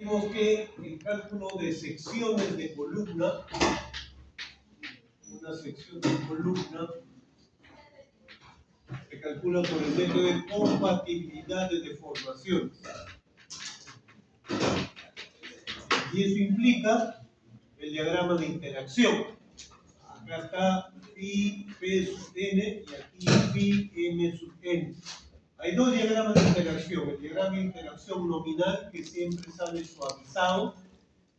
Vimos que el cálculo de secciones de columna, una sección de columna, se calcula por el método de compatibilidad de deformaciones. Y eso implica el diagrama de interacción. Acá está phi P sub n y aquí phi M sub n. Hay dos diagramas de interacción, el diagrama de interacción nominal, que siempre sale suavizado,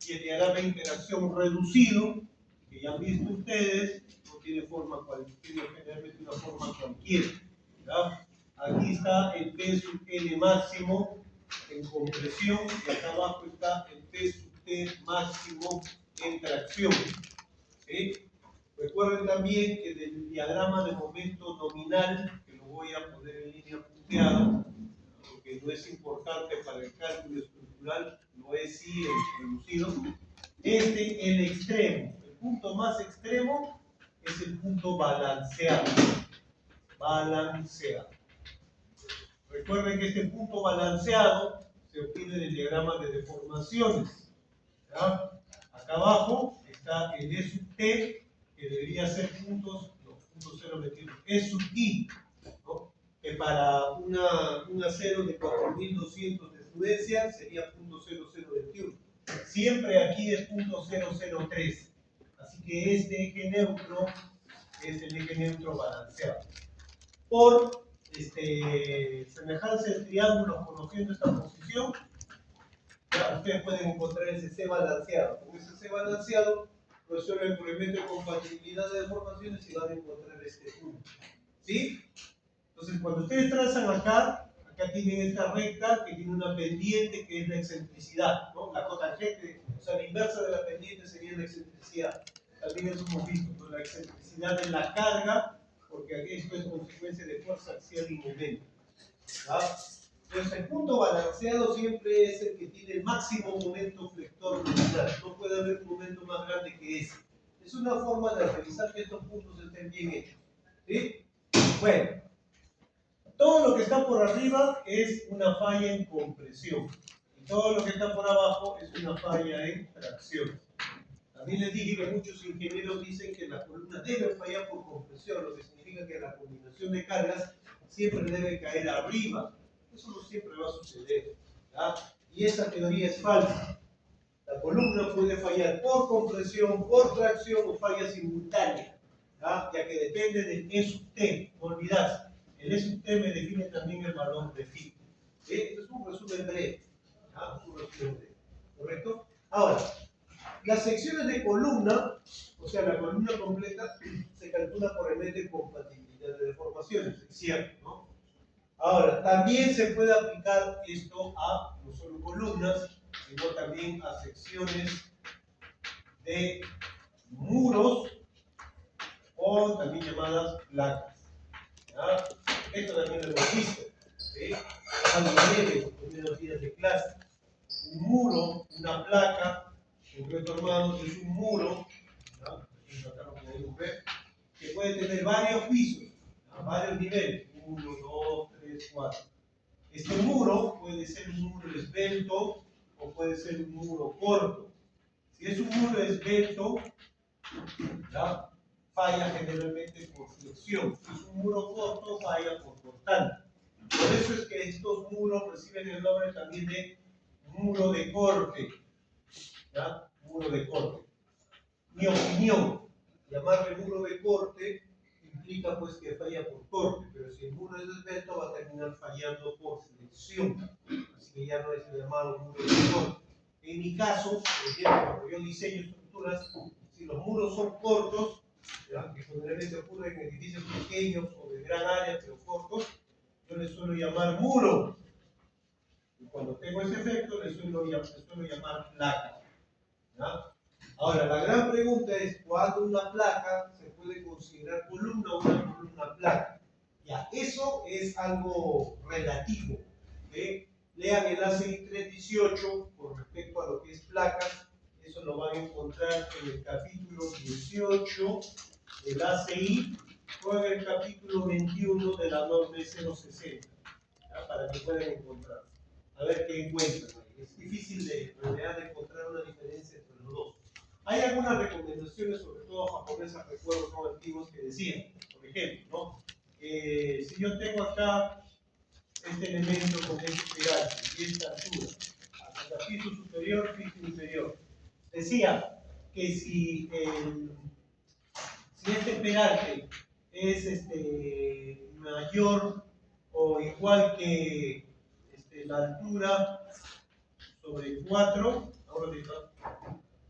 y el diagrama de interacción reducido, que ya han visto ustedes, no tiene forma tiene generalmente una forma cualquiera. ¿Verdad? Aquí está el P sub n máximo en compresión, y acá abajo está el P sub t máximo en tracción. ¿Sí? Recuerden también que del diagrama de momento nominal, que lo voy a poner en línea punteada, porque no es importante para el cálculo estructural, no es sí el reducido, el extremo, el punto más extremo es el punto balanceado. Balanceado. Recuerden que este punto balanceado se obtiene del diagrama de deformaciones. ¿Ya? Acá abajo está el E sub t, que debería ser puntos 021, E sub i, ¿no? Que para un acero de 4200 de fluencia sería punto 0021. Siempre aquí es punto 003. Así que este eje neutro es el eje neutro balanceado. Por semejanza de triángulos, conociendo esta posición, ya ustedes pueden encontrar ese C balanceado. Con ese C balanceado resuelven por el método de compatibilidad de deformaciones y van a encontrar este punto. ¿Sí? Entonces, cuando ustedes trazan acá tienen esta recta que tiene una pendiente que es la excentricidad, ¿no? La cotangente, o sea, la inversa de la pendiente sería la excentricidad. También eso hemos visto, ¿no? La excentricidad de la carga, porque aquí esto es consecuencia de fuerza axial y momento. ¿Ah? Entonces, el punto balanceado siempre es el que tiene el máximo momento flector nominal. No puede haber un momento más grande que ese. Es una forma de revisar que estos puntos estén bien hechos. ¿Sí? Bueno, todo lo que está por arriba es una falla en compresión. Y todo lo que está por abajo es una falla en tracción. También les dije que muchos ingenieros dicen que las columnas deben fallar por compresión, lo que significa que la combinación de cargas siempre debe caer arriba. Eso no siempre va a suceder. ¿Ya? Y esa teoría es falsa. La columna puede fallar por compresión, por tracción o falla simultánea, ya que depende del E sub t. No olvidarse. El E sub t me define también el valor de phi. Esto es un resumen breve. Un resumen breve. ¿Correcto? Ahora, las secciones de columna, o sea, la columna completa, se calcula por el método de compatibilidad de deformaciones, es cierto, ¿no? Ahora, también se puede aplicar esto a no solo columnas, sino también a secciones de muros o también llamadas placas. ¿Ya? Esto también lo hemos visto, ¿sí? Algo breve, los primeros días de clase. Un muro, una placa, concreto armado, es un muro, ¿ya? Acá lo podemos ver, que puede tener varios pisos, ¿ya? Varios niveles, 1, 2, 3, 4. Este muro puede ser un muro esbelto o puede ser un muro corto. Si es un muro esbelto, ¿ya? Falla generalmente por flexión. Si es un muro corto, falla por cortante. Por eso es que estos muros reciben el nombre también de muro de corte. ¿Ya? Muro de corte. Mi opinión, llamarle muro de corte implica pues que falla por corte, pero si el muro es esbelto va a terminar fallando por flexión. Así que ya no es llamado muro de corte. En mi caso, por ejemplo, cuando yo diseño estructuras, si los muros son cortos, ¿ya? Que generalmente ocurre en edificios pequeños o de gran área, pero cortos, yo les suelo llamar muro. Y cuando tengo ese efecto, les suelo llamar placa. ¿Ya? Ahora, la gran pregunta es, ¿cuándo una placa se puede considerar columna o una columna placa? Ya, eso es algo relativo. Lean el ACI 318 con respecto a lo que es placas. Eso lo van a encontrar en el capítulo 18 del ACI o en el capítulo 21 de la norma 060. ¿Ya? Para que puedan encontrar. A ver qué encuentran. Es difícil de organizaciones, sobre todo japonesas, recuerdo no antiguos que decían, por ejemplo, ¿no? Si yo tengo acá este elemento con este peralte y esta altura, hasta piso superior, piso inferior, decía que si este peralte es mayor o igual que la altura sobre 4, ahora mismo,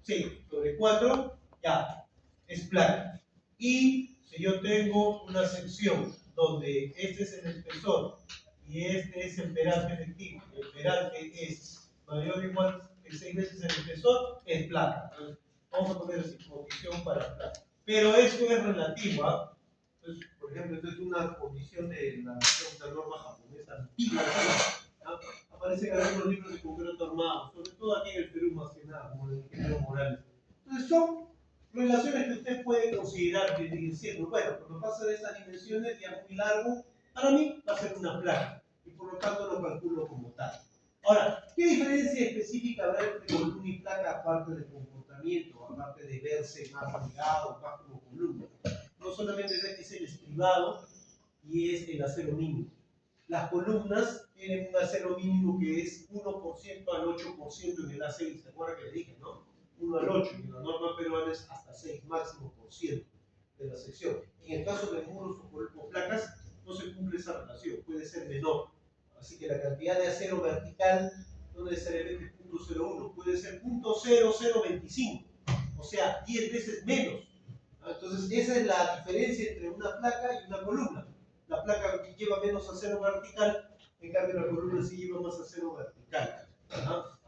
sí, sobre 4, ya, es plana. Y si yo tengo una sección donde este es el espesor y este es el peralte efectivo, y el peralte es mayor o igual que 6 veces el espesor, es plana. Entonces, vamos a poner así, condición para plana. Pero esto es relativo, ¿ah? Entonces, por ejemplo, esto es una condición de la norma japonesa antigua, ¿no? Aparecen en algunos libros de concreto armado, sobre todo aquí en el Perú más que nada, como el ingeniero Morales. Entonces son relaciones que usted puede considerar diciendo, bueno, cuando pasa de estas dimensiones ya muy largo, para mí va a ser una placa y por lo tanto lo calculo como tal. Ahora, ¿qué diferencia específica habrá entre columna y placa aparte del comportamiento, aparte de verse más ligado, más como columna? No solamente es el estribado y es el acero mínimo. Las columnas tienen un acero mínimo que es 1% al 8% en el A6, ¿se acuerdan que le dije, no? 1 al 8, y en la norma peruana es hasta 6 máximo por ciento de la sección. En el caso de muros o placas, no se cumple esa relación, puede ser menor. Así que la cantidad de acero vertical no necesariamente es 0.01, puede ser 0.0025, o sea, 10 veces menos. Entonces, esa es la diferencia entre una placa y una columna. La placa lleva menos acero vertical, en cambio la columna sí lleva más acero vertical.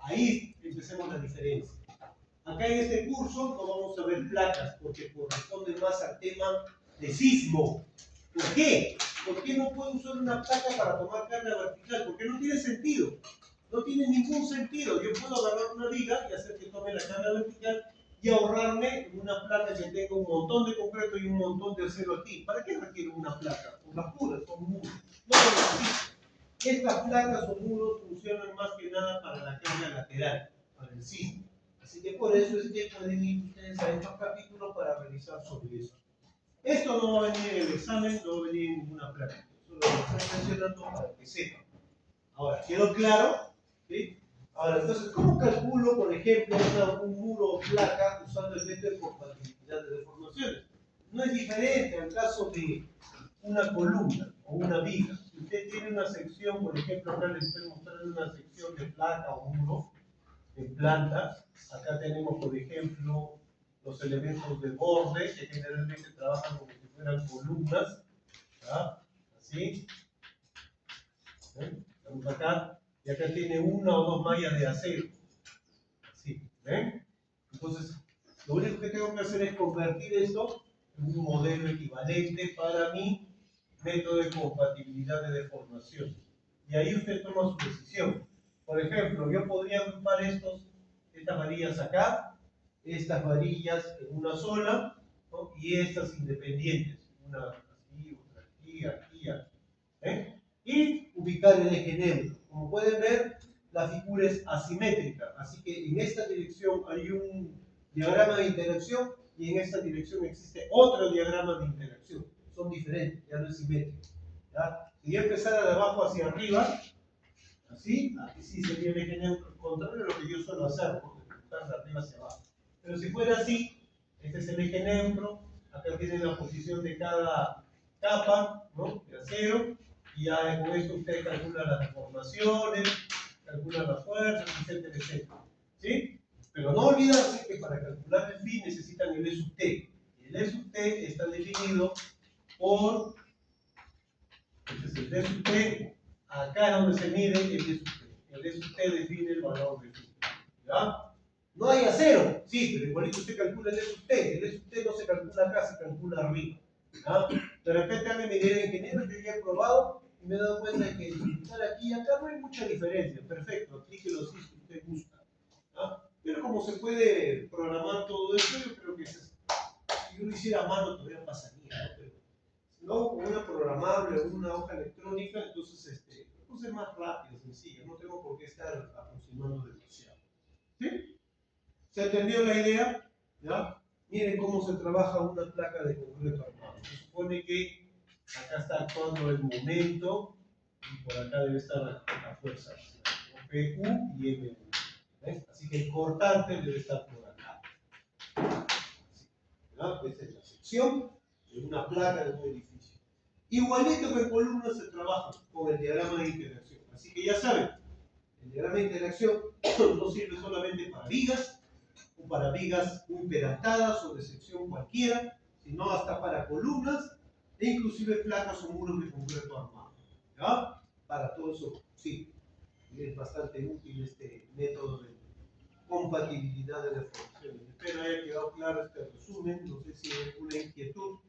Ahí empecemos la diferencia. Acá en este curso no vamos a ver placas porque corresponden más al tema de sismo. ¿Por qué? ¿Por qué no puedo usar una placa para tomar carga vertical? Porque no tiene sentido. No tiene ningún sentido. Yo puedo agarrar una viga y hacer que tome la carga vertical y ahorrarme en una placa que tenga un montón de concreto y un montón de acero aquí. ¿Para qué requiero una placa? Por las puras, son muros. No lo necesito. Estas placas o muros funcionan más que nada para la carga lateral, para el sismo. Así que por eso es que pueden ir ustedes a estos capítulos para revisar sobre eso. Esto no va a venir en el examen, no va a venir en ninguna placa. Solo lo estoy mencionando para que sepan. Ahora, ¿quedó claro? ¿Sí? Ahora, entonces, ¿cómo calculo, por ejemplo, un muro o placa usando el método de compatibilidad de deformaciones? No es diferente al caso de una columna o una viga. Si usted tiene una sección, por ejemplo, acá les estoy mostrando una sección de placa o muro, de planta. Acá tenemos, por ejemplo, los elementos de borde, que generalmente trabajan como si fueran columnas. ¿Ya? Así. ¿Ven? Estamos acá. Y acá tiene una o dos mallas de acero. Así. ¿Ven? Entonces, lo único que tengo que hacer es convertir esto en un modelo equivalente para mi método de compatibilidad de deformación. Y ahí usted toma su decisión. Por ejemplo, yo podría agrupar estas varillas acá, estas varillas en una sola, ¿no? Y estas independientes. Una así, otra aquí, aquí, aquí. Y ubicar el eje neutro. Como pueden ver, la figura es asimétrica. Así que en esta dirección hay un diagrama de interacción y en esta dirección existe otro diagrama de interacción. Son diferentes, ya no es simétrico. ¿Ya? Si yo empezara de abajo hacia arriba, así, aquí sí sería el eje neutro, contrario a lo que yo suelo hacer, porque empezar de arriba hacia abajo. Pero si fuera así, este es el eje neutro, acá tiene la posición de cada capa, ¿no? De acero, y ya con esto usted calcula las deformaciones, calcula las fuerzas, etcétera, etcétera. ¿Sí? Pero no olvidarse que para calcular el phi necesitan el E sub t. El E sub t está definido por, este es el D sub t, acá es donde se mide el D sub t. El D sub t define el valor de phi. ¿Ya? No hay acero, sí, pero igualito usted calcula el D sub t. El D sub t no se calcula acá, se calcula arriba. ¿Ya? De repente alguien me dirá, ingeniero, yo ya he probado y me he dado cuenta de que estar aquí y acá no hay mucha diferencia. Perfecto, aplíquelo así si usted gusta. ¿Ya? Pero como se puede programar todo esto, yo creo que si yo lo hiciera a mano todavía pasaría, ¿no? Pero si lo hago con una programable o una hoja electrónica, entonces la cosa es más rápida, sencilla, no tengo por qué estar aproximando demasiado. ¿Sí? ¿Se entendió la idea? ¿Ya? Miren cómo se trabaja una placa de concreto armado. Se supone que acá está actuando el momento y por acá debe estar la fuerza. PU y MU. ¿Ves? Así que el cortante debe estar por acá. ¿No? Esta es la sección de una placa de un edificio. Igualito que en columnas se trabaja con el diagrama de interacción. Así que ya saben, el diagrama de interacción no sirve solamente para vigas, o para vigas muy perantadas o de sección cualquiera, sino hasta para columnas e inclusive placas o muros de concreto armado. ¿Ya? Para todo eso, sí, es bastante útil este método de compatibilidad de deformaciones. Espero haya quedado claro este resumen. No sé si hay alguna inquietud,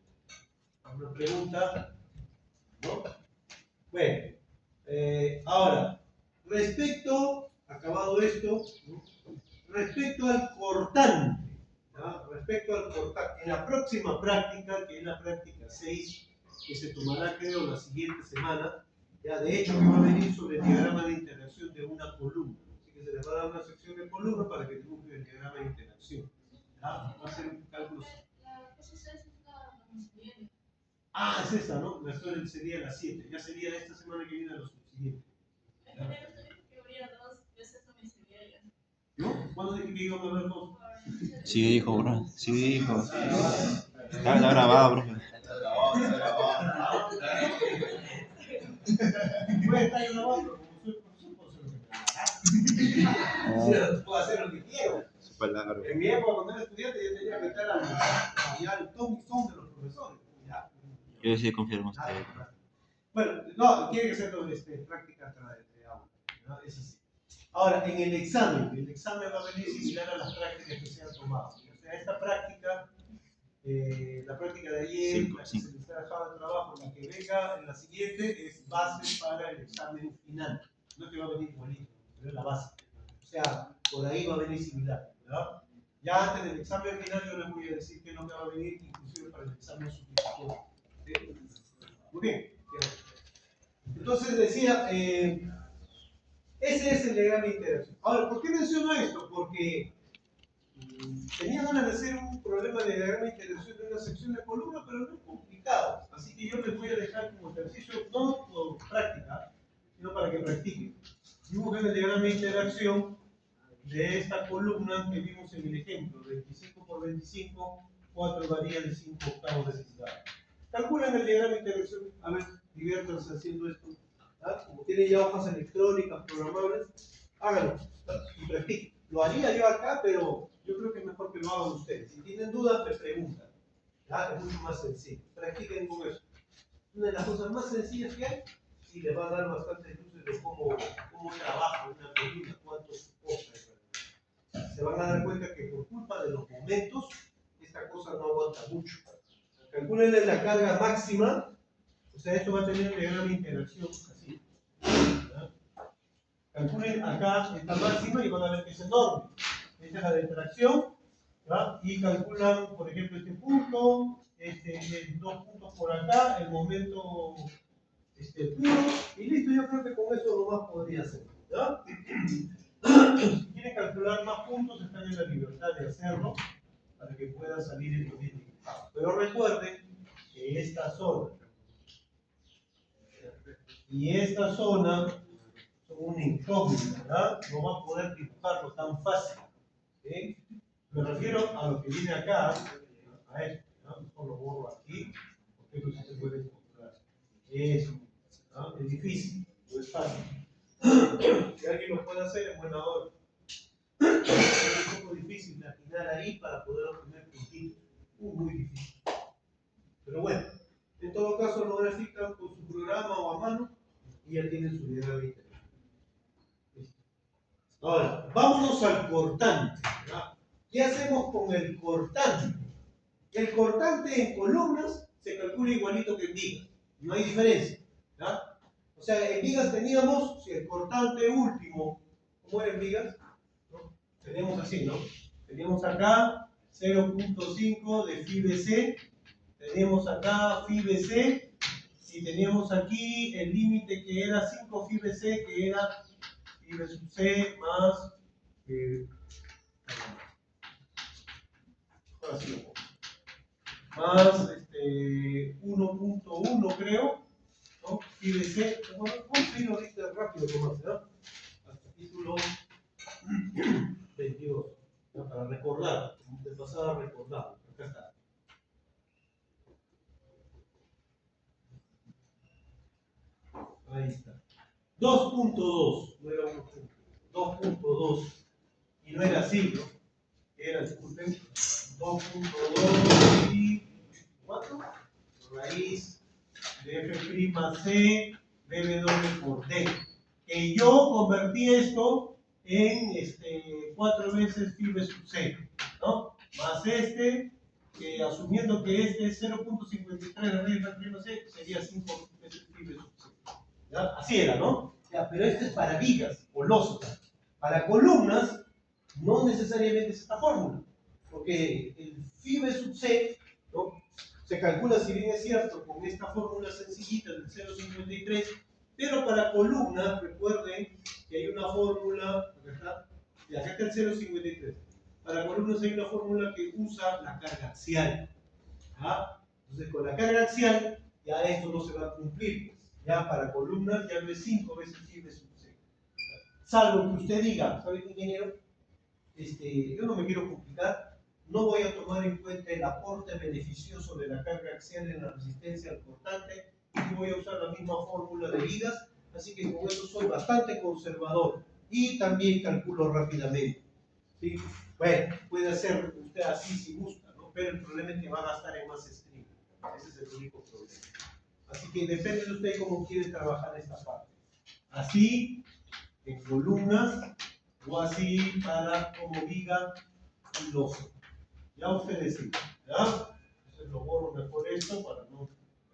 alguna pregunta. ¿No? Bueno, ahora, acabado esto, ¿no? Respecto al cortante, ¿no? Respecto al cortante, en la próxima práctica, que es la práctica 6, que se tomará creo la siguiente semana, ya de hecho que va a venir sobre el diagrama de interacción de una columna, así que se les va a dar una sección de columna para que dibujen el diagrama de interacción. ¿Ya? Va a ser un cálculo. Ah, es esta, ¿no? La historia sería la 7. Ya sería esta semana que viene la subsiguiente. ¿No? ¿Cuándo dije que íbamos a ver dos? Sí, dijo, bro. Sí, dijo. Está grabado, bro. Puede estar grabado, como soy profesor, puedo hacer lo que quiero. En mi época, cuando era estudiante, yo tenía que estar al Tom y Tom de los profesores. ¿Ya? Yo sí confío en usted. Bueno, no, tiene que ser práctica de aula, ¿no? Eso sí. Ahora, en el examen va a venir similar a las prácticas que se han tomado. O sea, esta práctica, la práctica de ayer, la que se les ha dejado el trabajo, la que venga en la siguiente, es base para el examen final. No es que va a venir igualito, pero es la base. O sea, por ahí va a venir similar, ¿verdad? Ya antes del examen final yo les voy a decir qué es lo que va a venir, inclusive para el examen sustitutorio. ¿Sí? Muy bien. Entonces decía, ese es el diagrama de interacción. Ahora, ¿por qué menciono esto? Porque tenía ganas de hacer un problema de diagrama de interacción de una sección de columna, pero no es complicado. Así que yo les voy a dejar como ejercicio, no por práctica, sino para que practiquen. Dibujen el diagrama de interacción de esta columna que vimos en el ejemplo, 25 por 25, 4 varías de 5 octavos de pulgada. Calculen el diagrama de interacción, a ver, diviértanse haciendo esto. ¿Ah? Como tienen ya hojas electrónicas programables, háganlo y practiquen. Lo haría yo acá, pero yo creo que es mejor que lo hagan ustedes. Si tienen dudas, me preguntan. ¿Ah? Es mucho más sencillo. Practiquen con eso. Una de las cosas más sencillas que hay y les va a dar bastantes luces de cómo trabaja una columna, cuántos cosas. Se van a dar cuenta que por culpa de los momentos, esta cosa no aguanta mucho. Calculen la carga máxima, o sea, esto va a tener un diagrama de interacción así. ¿Verdad? Calculen acá esta máxima y van a ver que es enorme. Esta es la de tracción, ¿verdad? Y calculan, por ejemplo, este punto, dos puntos por acá, el momento puro, y listo, yo creo que con eso lo más podría ser. ¿Verdad? Si quieren calcular más puntos, están en la libertad de hacerlo para que puedan salir en bien dibujado. Pero recuerden que esta zona y esta zona son una incógnita, ¿verdad? No van a poder dibujarlo tan fácil. ¿Sí? Me refiero a lo que viene acá, a esto, ¿no? Mejor lo borro aquí, porque esto sí se puede encontrar. Eso, ¿no? Es difícil, no es fácil. Si alguien lo puede hacer, es buena hora. Es un poco difícil de atinar ahí para poder obtener puntitos. Muy difícil. Pero bueno, en todo caso lo grafican con su programa o a mano y ya tienen su diagrama de interacción. Ahora, vámonos al cortante. ¿Verdad? ¿Qué hacemos con el cortante? El cortante en columnas se calcula igualito que en vigas. No hay diferencia. ¿Verdad? O sea, en vigas teníamos, si el cortante último, ¿cómo era en vigas? ¿No? Teníamos así, ¿no? Teníamos acá 0.5 de phi BC, teníamos acá phi BC, y teníamos aquí el límite que era 5 phi BC, que era phi B sub C más... ahora sí lo pongo. más 1.1 creo, ¿no? IBC, bueno, vamos a ir ahorita rápido nomás, ¿no? Hasta título 22, ¿no? Para recordar, de pasada a recordar, acá está. Ahí está. 2.2, no era 2.2, y no era así, ¿no? Era, disculpen, 2.2 y 4, raíz de F'C BW por D. Que yo convertí esto en 4 veces phi B sub C, ¿no? Más asumiendo que este es 0.53 de raíz de F'C, sería 5 veces phi B sub C. ¿Ya? Así era, ¿no? Ya, pero este es para vigas o losas. Para columnas, no necesariamente es esta fórmula, porque el phi B sub C, ¿no? Se calcula, si bien es cierto, con esta fórmula sencillita del 0.53, pero para columnas, recuerden que hay una fórmula, acá está el 0.53. Para columnas hay una fórmula que usa la carga axial. ¿Ah? Entonces, con la carga axial, ya esto no se va a cumplir. Ya para columnas ya no es 5 veces phi B sub C. Salvo que usted diga, ¿sabe qué, ingeniero? Yo no me quiero complicar, no voy a tomar en cuenta el aporte beneficioso de la carga axial en la resistencia al cortante y voy a usar la misma fórmula de vigas, así que con eso soy bastante conservador y también calculo rápidamente. ¿Sí? Bueno, puede hacer usted así si gusta, ¿no? Pero el problema es que va a gastar en más estribo. Ese es el único problema. Así que depende de usted cómo quiere trabajar esta parte. Así, en columnas, o así para como viga y loso. Ya usted decide, ¿ya? Entonces lo borro mejor esto para no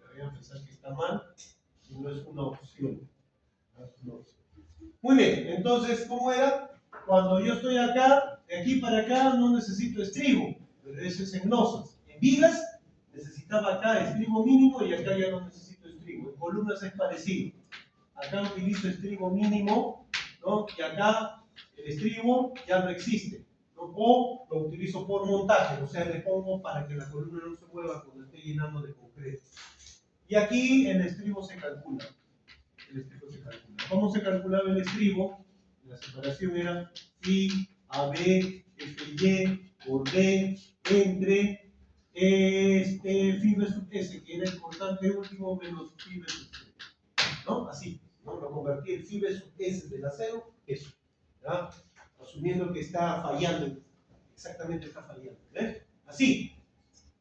vayan a pensar que está mal y no es una opción. ¿Ya? Es una opción. Muy bien, entonces, ¿cómo era? Cuando yo estoy acá, de aquí para acá no necesito estribo, pero eso es en losas. En vigas necesitaba acá estribo mínimo y acá ya no necesito estribo. En columnas es parecido. Acá utilizo estribo mínimo, ¿no? Y acá el estribo ya no existe, ¿no? O lo utilizo por montaje, o sea, le pongo para que la columna no se mueva cuando esté llenando de concreto. Y aquí el estribo se calcula. El estribo se calcula. ¿Cómo se calculaba el estribo? La separación era phi AB FY por D entre phi B sub S, que era el cortante último, menos phi B sub C. ¿No? Así. ¿No? Lo convertí en phi B sub S del acero, eso. ¿Ya? Asumiendo que está fallando. Exactamente está fallando. ¿Ves? Así.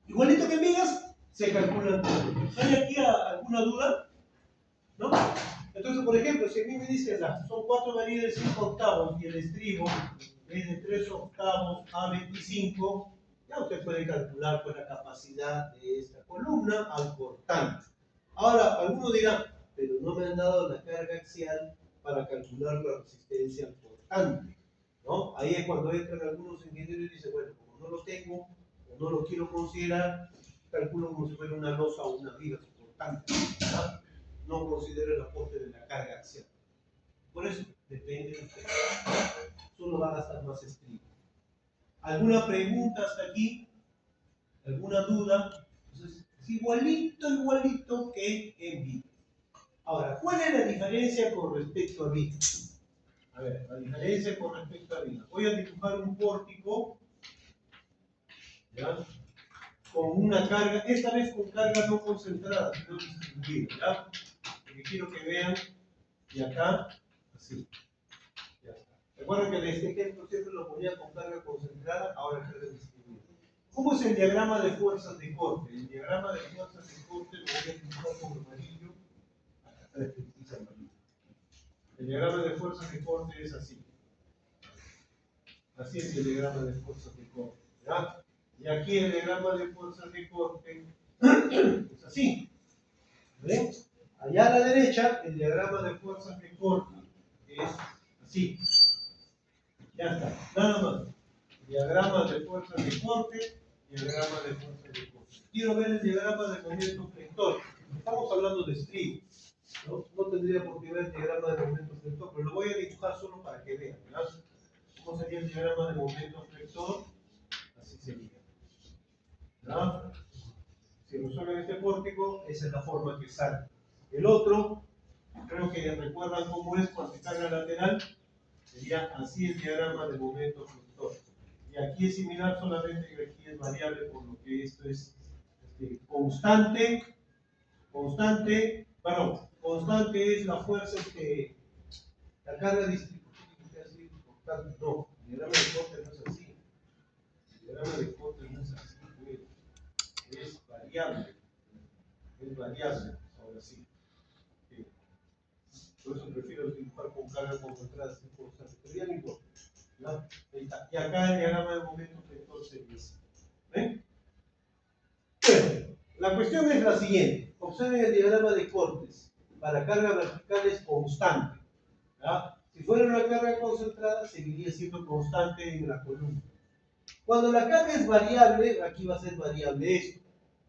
Igualito que en vigas, se calculan todo. ¿Hay aquí alguna duda? ¿No? Entonces, por ejemplo, si a mí me dicen, son 4 variedades de 5 octavos y el estribo es de 3 octavos a 25, ya usted puede calcular pues, la capacidad de esta columna al cortante. Ahora, algunos dirán, pero no me han dado la carga axial para calcular la resistencia al cortante, ¿no? Ahí es cuando entran algunos ingenieros y dicen, bueno, como no lo tengo, o no lo quiero considerar, calculo como si fuera una losa o una viga cortante, ¿verdad? No considero el aporte de la carga axial. Por eso, depende de usted. Solo va a gastar más estribo. ¿Alguna pregunta hasta aquí? ¿Alguna duda? Entonces, es igualito que en vivo. Ahora, ¿cuál es la diferencia con respecto a viga? A ver, la diferencia con respecto a viga. Voy a dibujar un pórtico, ¿ya? Con una carga, esta vez con carga no concentrada, sino distribuida, ¿ya? Porque quiero que vean, y acá, así. Ya está. Recuerden que en este ejemplo siempre lo ponía con carga concentrada, ahora carga distribuida. ¿Cómo es el diagrama de fuerzas de corte? El diagrama de fuerzas de corte lo voy a dibujar con amarillo. El diagrama de fuerzas de corte es así. Así es el diagrama de fuerzas de corte. ¿Ya? Y aquí el diagrama de fuerzas de corte es así. ¿Ven? Allá a la derecha, el diagrama de fuerzas de corte es así. Ya está, nada más. Diagrama de fuerzas de corte, diagrama de fuerzas de corte. Quiero ver el diagrama de momento flector. Estamos hablando de estribo. No tendría por qué ver el diagrama de momento flector, pero lo voy a dibujar solo para que vean. ¿Verdad? ¿Cómo sería el diagrama de momento flector? Así sería. ¿Verdad? esa es la forma que sale. El otro, creo que recuerdan cómo es cuando carga lateral, sería así el diagrama de momento fluctuador. Y aquí es similar, solamente que aquí es variable, por lo que esto es constante es la fuerza, la carga distributiva, no, el diagrama de corte no es así. El diagrama de corte no es así, es variable. Es variable, ahora sí. Por eso prefiero dibujar con carga concentrada sin constante, pero ya no importa. ¿No? Ahí está. Y acá el diagrama de momento vector sería así. ¿Ven? Bueno, la cuestión es la siguiente. Observen el diagrama de cortes. Para carga vertical es constante. ¿Ya? Si fuera una carga concentrada, seguiría siendo constante en la columna. Cuando la carga es variable, aquí va a ser variable esto.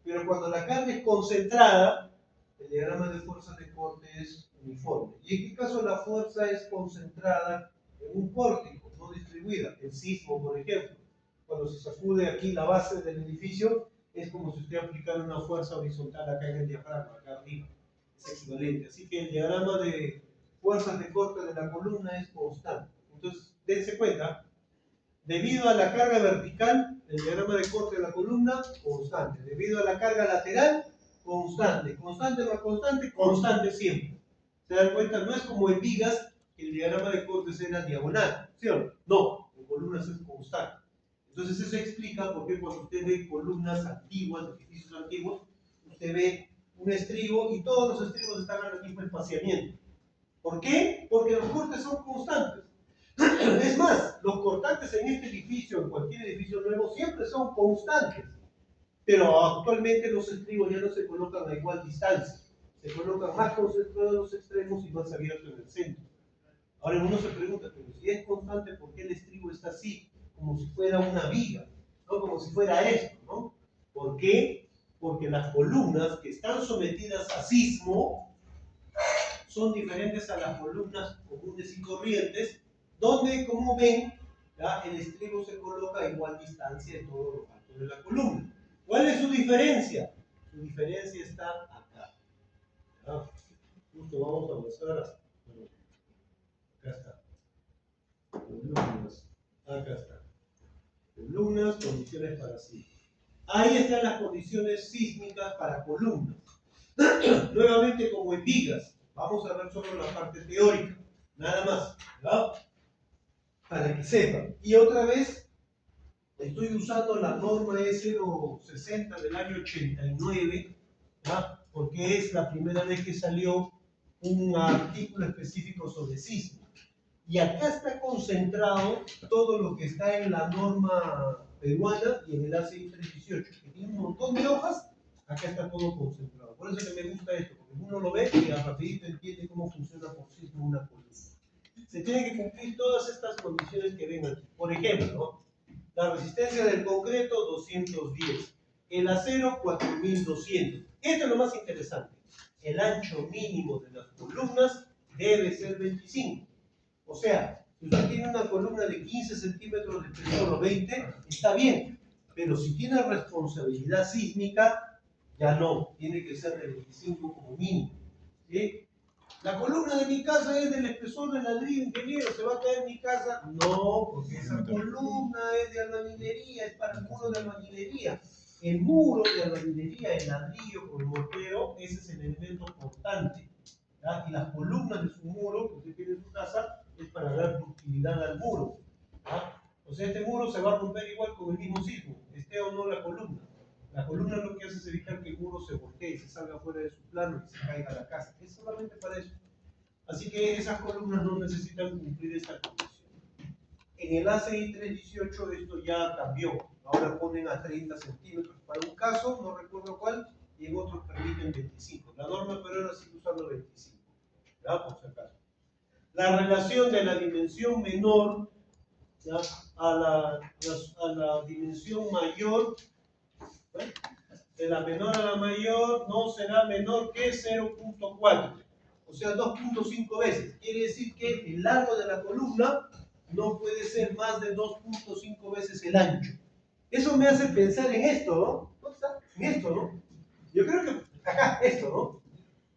Pero cuando la carga es concentrada, el diagrama de fuerzas de corte es uniforme. ¿Y en qué caso la fuerza es concentrada en un pórtico, no distribuida? El sismo, por ejemplo. Cuando se sacude aquí la base del edificio, es como si usted aplicara una fuerza horizontal acá en el diafragma, acá arriba. Es equivalente. Así que el diagrama de fuerzas de corte de la columna es constante. Entonces, dense cuenta, debido a la carga vertical, el diagrama de corte de la columna, constante. Debido a la carga lateral, constante. Constante más constante, constante siempre. ¿Se dan cuenta? No es como en vigas, que el diagrama de cortes era diagonal, ¿sí o no? No, en columnas es constante. Entonces eso explica por qué cuando usted ve columnas antiguas, edificios antiguos, usted ve un estribo y todos los estribos están al mismo espaciamiento. ¿Por qué? Porque los cortes son constantes. Es más, los cortantes en este edificio, en cualquier edificio nuevo, siempre son constantes. Pero actualmente los estribos ya no se colocan a igual distancia. Se colocan más concentrados en los extremos y más abiertos en el centro. Ahora uno se pregunta, pero si es constante, ¿por qué el estribo está así? Como si fuera una viga, no como si fuera esto, ¿no? ¿Por qué? Porque las columnas que están sometidas a sismo son diferentes a las columnas comunes y corrientes, donde, como ven, ¿ya? El estribo se coloca a igual distancia de todos los altos de la columna. ¿Cuál es su diferencia? Su diferencia está acá. ¿Ya? Justo vamos a mostrar. Bueno, acá está. Columnas. Acá está. Columnas, condiciones para sismo. Ahí están las condiciones sísmicas para columnas. Nuevamente, como en vigas, vamos a ver solo la parte teórica, nada más, ¿verdad? Para que sepan. Y otra vez, estoy usando la norma E060 del año 89, ¿verdad? Porque es la primera vez que salió un artículo específico sobre sismo. Y acá está concentrado todo lo que está en la norma peruana y en el ACI 318, que tiene un montón de hojas. Acá está todo concentrado. Por eso que me gusta esto, porque uno lo ve y a rapidito entiende cómo funciona por sismo una columna. Se tienen que cumplir todas estas condiciones que ven aquí. Por ejemplo, ¿no? La resistencia del concreto, 210. El acero, 4200. Esto es lo más interesante. El ancho mínimo de las columnas debe ser 25. O sea, si usted tiene una columna de 15 centímetros de espesor o 20, está bien. Pero si tiene responsabilidad sísmica, ya no. Tiene que ser de 25 como mínimo. ¿Sí? La columna de mi casa es del espesor de ladrillo, ingeniero, ¿se va a caer mi casa? No, porque esa columna es de albañilería, es para el muro de albañilería. El muro de albañilería, el ladrillo con el mortero, ese es el elemento portante. ¿Ya? Y las columnas de su muro, que usted tiene en su casa, es para dar ductilidad al muro. ¿Ya? O sea, este muro se va a romper igual con el mismo sismo, esté o no la columna. La columna lo que hace es evitar que el muro se voltee, se salga fuera de su plano y se caiga a la casa. Es solamente para eso. Así que esas columnas no necesitan cumplir esta condición. En el ACI 318 esto ya cambió. Ahora ponen a 30 centímetros para un caso, no recuerdo cuál, y en otros permiten 25. La norma peruana sigue usando 25. ¿Ya? Por si acaso. La relación de la dimensión menor, ¿ya? a la dimensión mayor, ¿eh? De la menor a la mayor no será menor que 0.4, o sea 2.5 veces. Quiere decir que el largo de la columna no puede ser más de 2.5 veces el ancho. Eso me hace pensar en esto, ¿no? En esto, ¿no? Yo creo que Acá, esto, ¿no?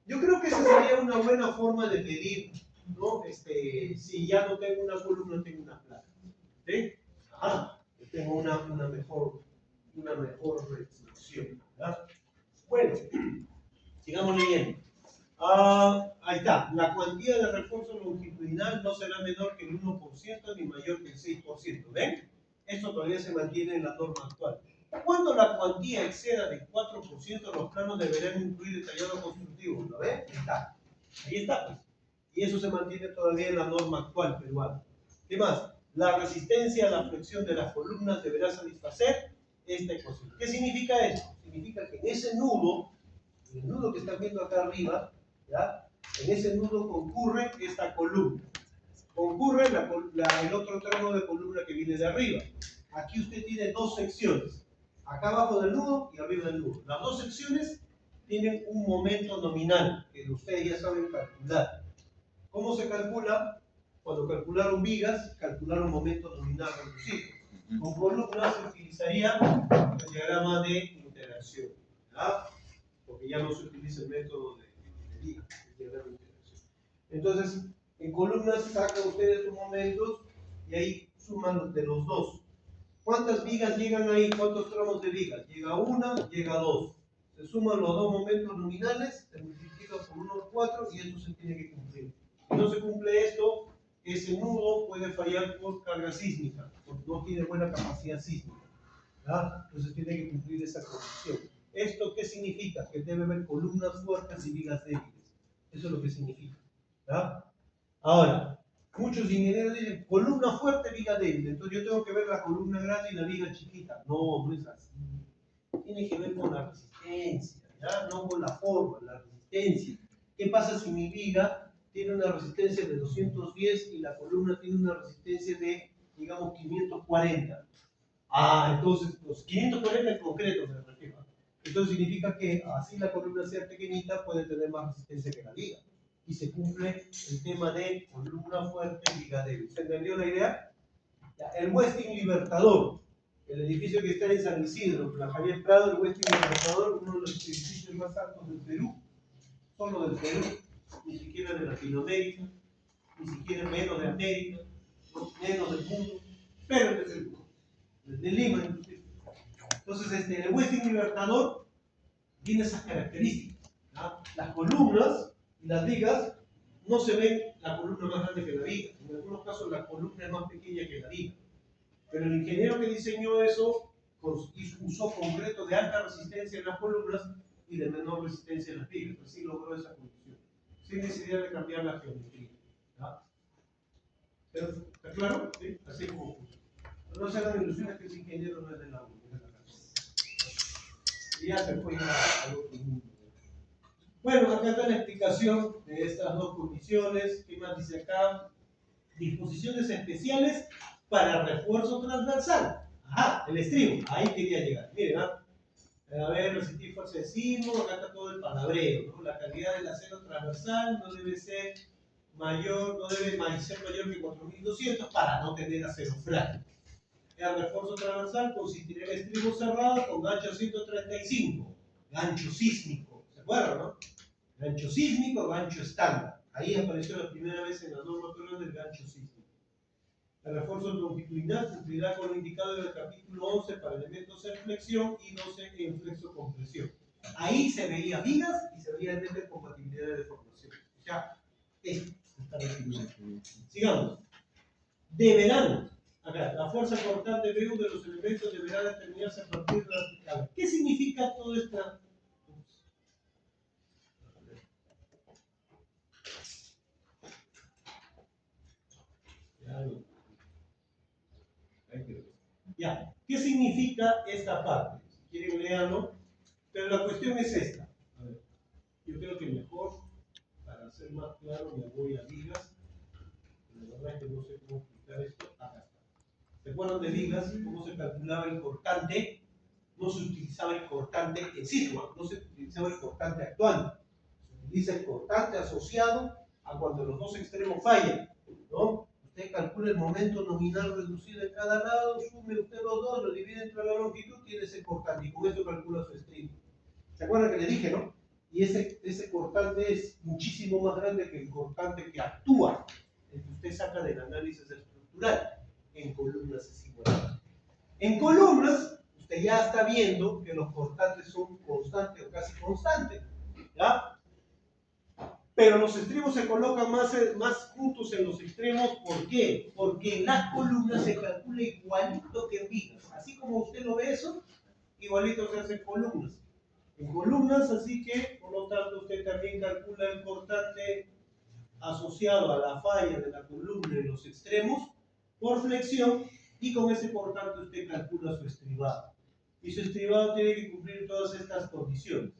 Yo creo que esa sería una buena forma de medir, ¿no? Si ya no tengo una columna, tengo una placa. ¿Sí? Tengo una mejor resolución. ¿Verdad? Bueno, sigamos leyendo. Ahí está. La cuantía de refuerzo longitudinal no será menor que el 1% ni mayor que el 6%. ¿Ven? Esto todavía se mantiene en la norma actual. Cuando la cuantía exceda del 4%, los planos deberán incluir detallado constructivo. ¿Lo ven? Ahí está. Ahí está, pues. Y eso se mantiene todavía en la norma actual peruana. ¿Qué más? La resistencia a la flexión de las columnas deberá satisfacer esta ecuación. ¿Qué significa eso? Significa que en ese nudo, el nudo que están viendo acá arriba, ¿ya? En ese nudo concurre esta columna. Concurre el otro tramo de columna que viene de arriba. Aquí usted tiene dos secciones. Acá abajo del nudo y arriba del nudo. Las dos secciones tienen un momento nominal que ustedes ya saben calcular. ¿Cómo se calcula? Cuando calcularon vigas, calcularon momento nominal reducido. Con columnas se utilizaría el diagrama de interacción, ¿verdad? Porque ya no se utiliza el método de vigas, el diagrama de interacción. Entonces, en columnas sacan ustedes sus momentos y ahí suman de los dos. ¿Cuántas vigas llegan ahí? ¿Cuántos tramos de vigas? Llega una, llega dos. Se suman los dos momentos nominales, se multiplica por 1/4 y esto se tiene que cumplir. Si no se cumple esto, ese nudo puede fallar por carga sísmica, porque no tiene buena capacidad sísmica. ¿Verdad? Entonces tiene que cumplir esa condición. ¿Esto qué significa? Que debe haber columnas fuertes y vigas débiles. Eso es lo que significa. ¿Verdad? Ahora, muchos ingenieros dicen columna fuerte, viga débil. Entonces yo tengo que ver la columna grande y la viga chiquita. No, no es así. Tiene que ver con la resistencia, ¿ya? No con la forma, la resistencia. ¿Qué pasa si mi viga tiene una resistencia de 210 y la columna tiene una resistencia de, digamos, 540? Entonces, los 540 en concreto me refiero. Entonces significa que así la columna sea pequeñita, puede tener más resistencia que la viga. Y se cumple el tema de columna fuerte y viga débil. ¿Se entendió la idea? Ya, el Westin Libertador, el edificio que está en San Isidro, la Javier Prado, el Westin Libertador, uno de los edificios más altos del Perú, solo del Perú, ni siquiera de Latinoamérica, ni siquiera menos de América, no, menos del mundo, pero del Perú, de Lima inclusive. Entonces, el Westin Libertador tiene esas características, ¿no? Las columnas y las vigas no se ven la columna más grande que la viga. En algunos casos la columna es más pequeña que la viga. Pero el ingeniero que diseñó eso usó concreto de alta resistencia en las columnas y de menor resistencia en las vigas. Así logró esa condición. Sin necesidad de cambiar la geometría. ¿No? ¿Está claro? ¿Sí? Así como funciona. No se hagan ilusiones que ese ingeniero no es de la U, es de la casa. Y ya se fue al otro mundo. Bueno, acá está la explicación de estas dos condiciones. ¿Qué más dice acá? Disposiciones especiales para refuerzo transversal. Ajá, el estribo. Ahí quería llegar. Miren, a ver, resistir fuerza de sismo. Acá está todo el palabreo, ¿no? La calidad del acero transversal no debe ser mayor, no debe ser mayor que 4200 para no tener acero frágil. El refuerzo transversal consistirá en estribo cerrado con gancho 135, gancho sísmico. ¿Se acuerdan, no? Gancho sísmico, gancho estándar. Ahí apareció la primera vez en la norma peruana del gancho sísmico. El refuerzo longitudinal cumplirá con lo indicado en el capítulo 11 para elementos en flexión y 12 en flexo-compresión. Ahí se veía vigas y se veía el de compatibilidad de deformación. Ya, esto está definido. Sigamos. Deberán, acá, la fuerza cortante BU de los elementos deberá determinarse a partir de la aplicable. ¿Qué significa todo esto? Ya, ¿qué significa esta parte? Si quieren leerlo, pero la cuestión es esta. A ver, yo creo que mejor, para ser más claro, me voy a vigas. La verdad es que no sé cómo explicar esto. Acá está. ¿Se acuerdan de vigas? ¿Cómo se calculaba el cortante? No se utilizaba el cortante en sí, no se utilizaba el cortante actual. Se utiliza el cortante asociado a cuando los dos extremos fallan, ¿no? Usted calcula el momento nominal reducido en cada lado, sume usted los dos, lo divide entre la longitud, tiene ese cortante y con esto calcula su estribo. ¿Se acuerdan que le dije, no? y ese cortante es muchísimo más grande que el cortante que actúa, el que usted saca del análisis estructural. En columnas es igual. En columnas, usted ya está viendo que los cortantes son constantes o casi constantes, ¿ya? Pero los extremos se colocan más juntos en los extremos. ¿Por qué? Porque en las columnas se calcula igualito que en vigas. Así como usted lo ve eso, igualito se hace en columnas. En columnas, así que, por lo tanto, usted también calcula el cortante asociado a la falla de la columna en los extremos por flexión, y con ese cortante usted calcula su estribado. Y su estribado tiene que cumplir todas estas condiciones.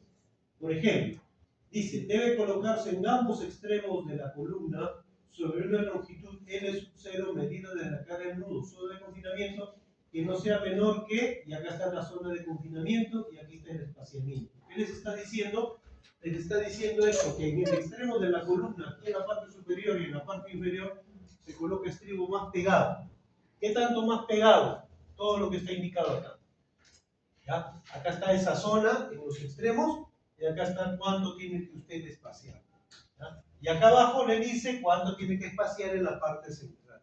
Por ejemplo, dice, debe colocarse en ambos extremos de la columna sobre una longitud L sub 0 medida desde la cara del nudo zona de confinamiento que no sea menor que, y acá está la zona de confinamiento y aquí está el espaciamiento. ¿Qué les está diciendo? Les está diciendo esto, que en el extremo de la columna, aquí en la parte superior y en la parte inferior, se coloca estribo más pegado. ¿Qué tanto más pegado? Todo lo que está indicado acá. ¿Ya? Acá está esa zona en los extremos y acá está cuánto tiene que usted espaciar. ¿Ya? Y acá abajo le dice cuánto tiene que espaciar en la parte central.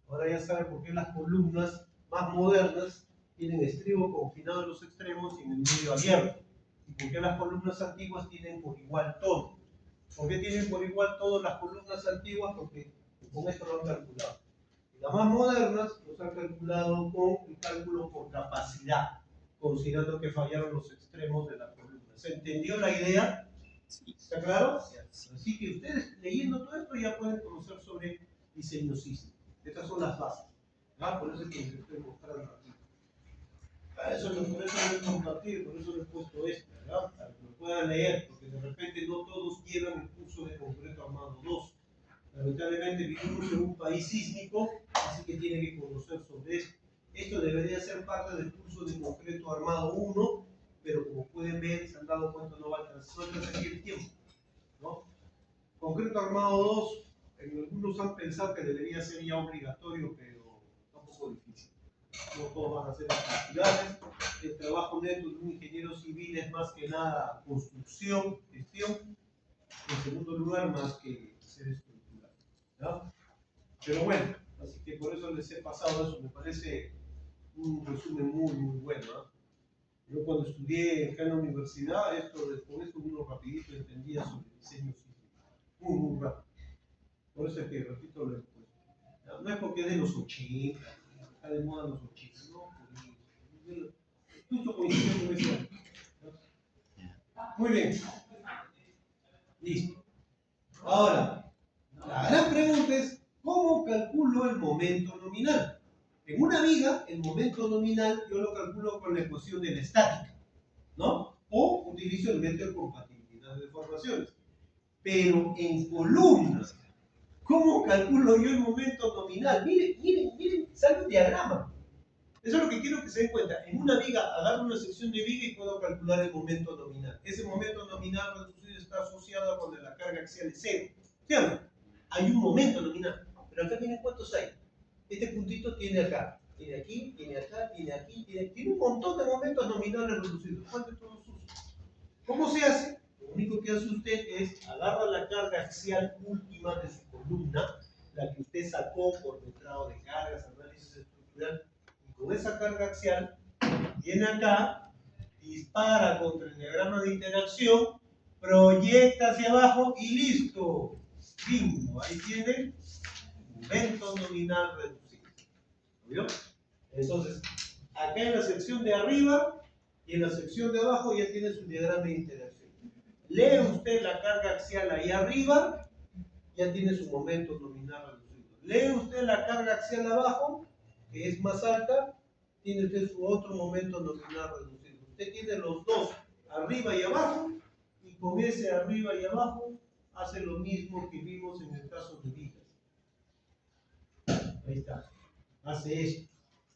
Ahora ya saben por qué las columnas más modernas tienen estribo confinado en los extremos y en el medio abierto. Y por qué las columnas antiguas tienen por igual todo. ¿Por qué tienen por igual todo las columnas antiguas? Porque con esto lo han calculado. Y las más modernas los han calculado con el cálculo por capacidad, considerando que fallaron los extremos de la columna. ¿Se entendió la idea? ¿Está claro? Así que ustedes leyendo todo esto ya pueden conocer sobre diseño sísmico. Estas son las bases. ¿Ah? Por eso es que les estoy mostrando aquí. Por eso lo he compartido, por eso les he puesto esto, ¿verdad? Para que lo puedan leer, porque de repente no todos llevan el curso de concreto armado 2. Lamentablemente vivimos en un país sísmico, así que tienen que conocer sobre esto. Esto debería ser parte del curso de concreto armado 1, pero como pueden ver, se han dado cuenta, no va a alcanzar el tiempo, ¿no? Concreto armado 2, en algunos han pensado que debería ser ya obligatorio, pero está un poco difícil. No todos van a ser estructurales. El trabajo neto de un ingeniero civil es más que nada construcción, gestión. En segundo lugar, más que ser estructural, ¿no? Pero bueno, así que por eso les he pasado eso. Me parece un resumen muy bueno, ¿no? Yo cuando estudié acá en la universidad, con esto uno rapidito entendía sobre diseño sísmico. Muy rápido. Por eso es que repito lo he puesto. No es porque es de los 80, está de moda los 80, no, justo coincide con eso. Muy bien. Listo. Ahora, la gran pregunta es, ¿cómo calculo el momento nominal? En una viga, el momento nominal yo lo calculo con la ecuación de la estática, ¿no? O utilizo el método de compatibilidad de deformaciones. Pero en columnas, ¿cómo calculo yo el momento nominal? Miren, sale un diagrama. Eso es lo que quiero que se den cuenta. En una viga, agarro una sección de viga y puedo calcular el momento nominal. Ese momento nominal reducido está asociado cuando la carga axial es cero. ¿Sí o no? Hay un momento nominal. Pero acá miren cuántos hay. Este puntito tiene acá, tiene aquí, tiene acá, tiene aquí, tiene un montón de momentos nominales reducidos. ¿Cuál de todos usa? ¿Cómo se hace? Lo único que hace usted es agarra la carga axial última de su columna, la que usted sacó por metrado de cargas, análisis estructural, y con esa carga axial viene acá, dispara contra el diagrama de interacción, proyecta hacia abajo y listo. Bingo, ahí tiene momento nominal reducido. ¿Vio? Entonces, acá en la sección de arriba y en la sección de abajo ya tiene su diagrama de interacción. Lee usted la carga axial ahí arriba, ya tiene su momento nominal reducido. Lee usted la carga axial abajo, que es más alta, tiene usted su otro momento nominal reducido. Usted tiene los dos, arriba y abajo, y con ese arriba y abajo hace lo mismo que vimos en el caso de vigas. Ahí está. Hace esto.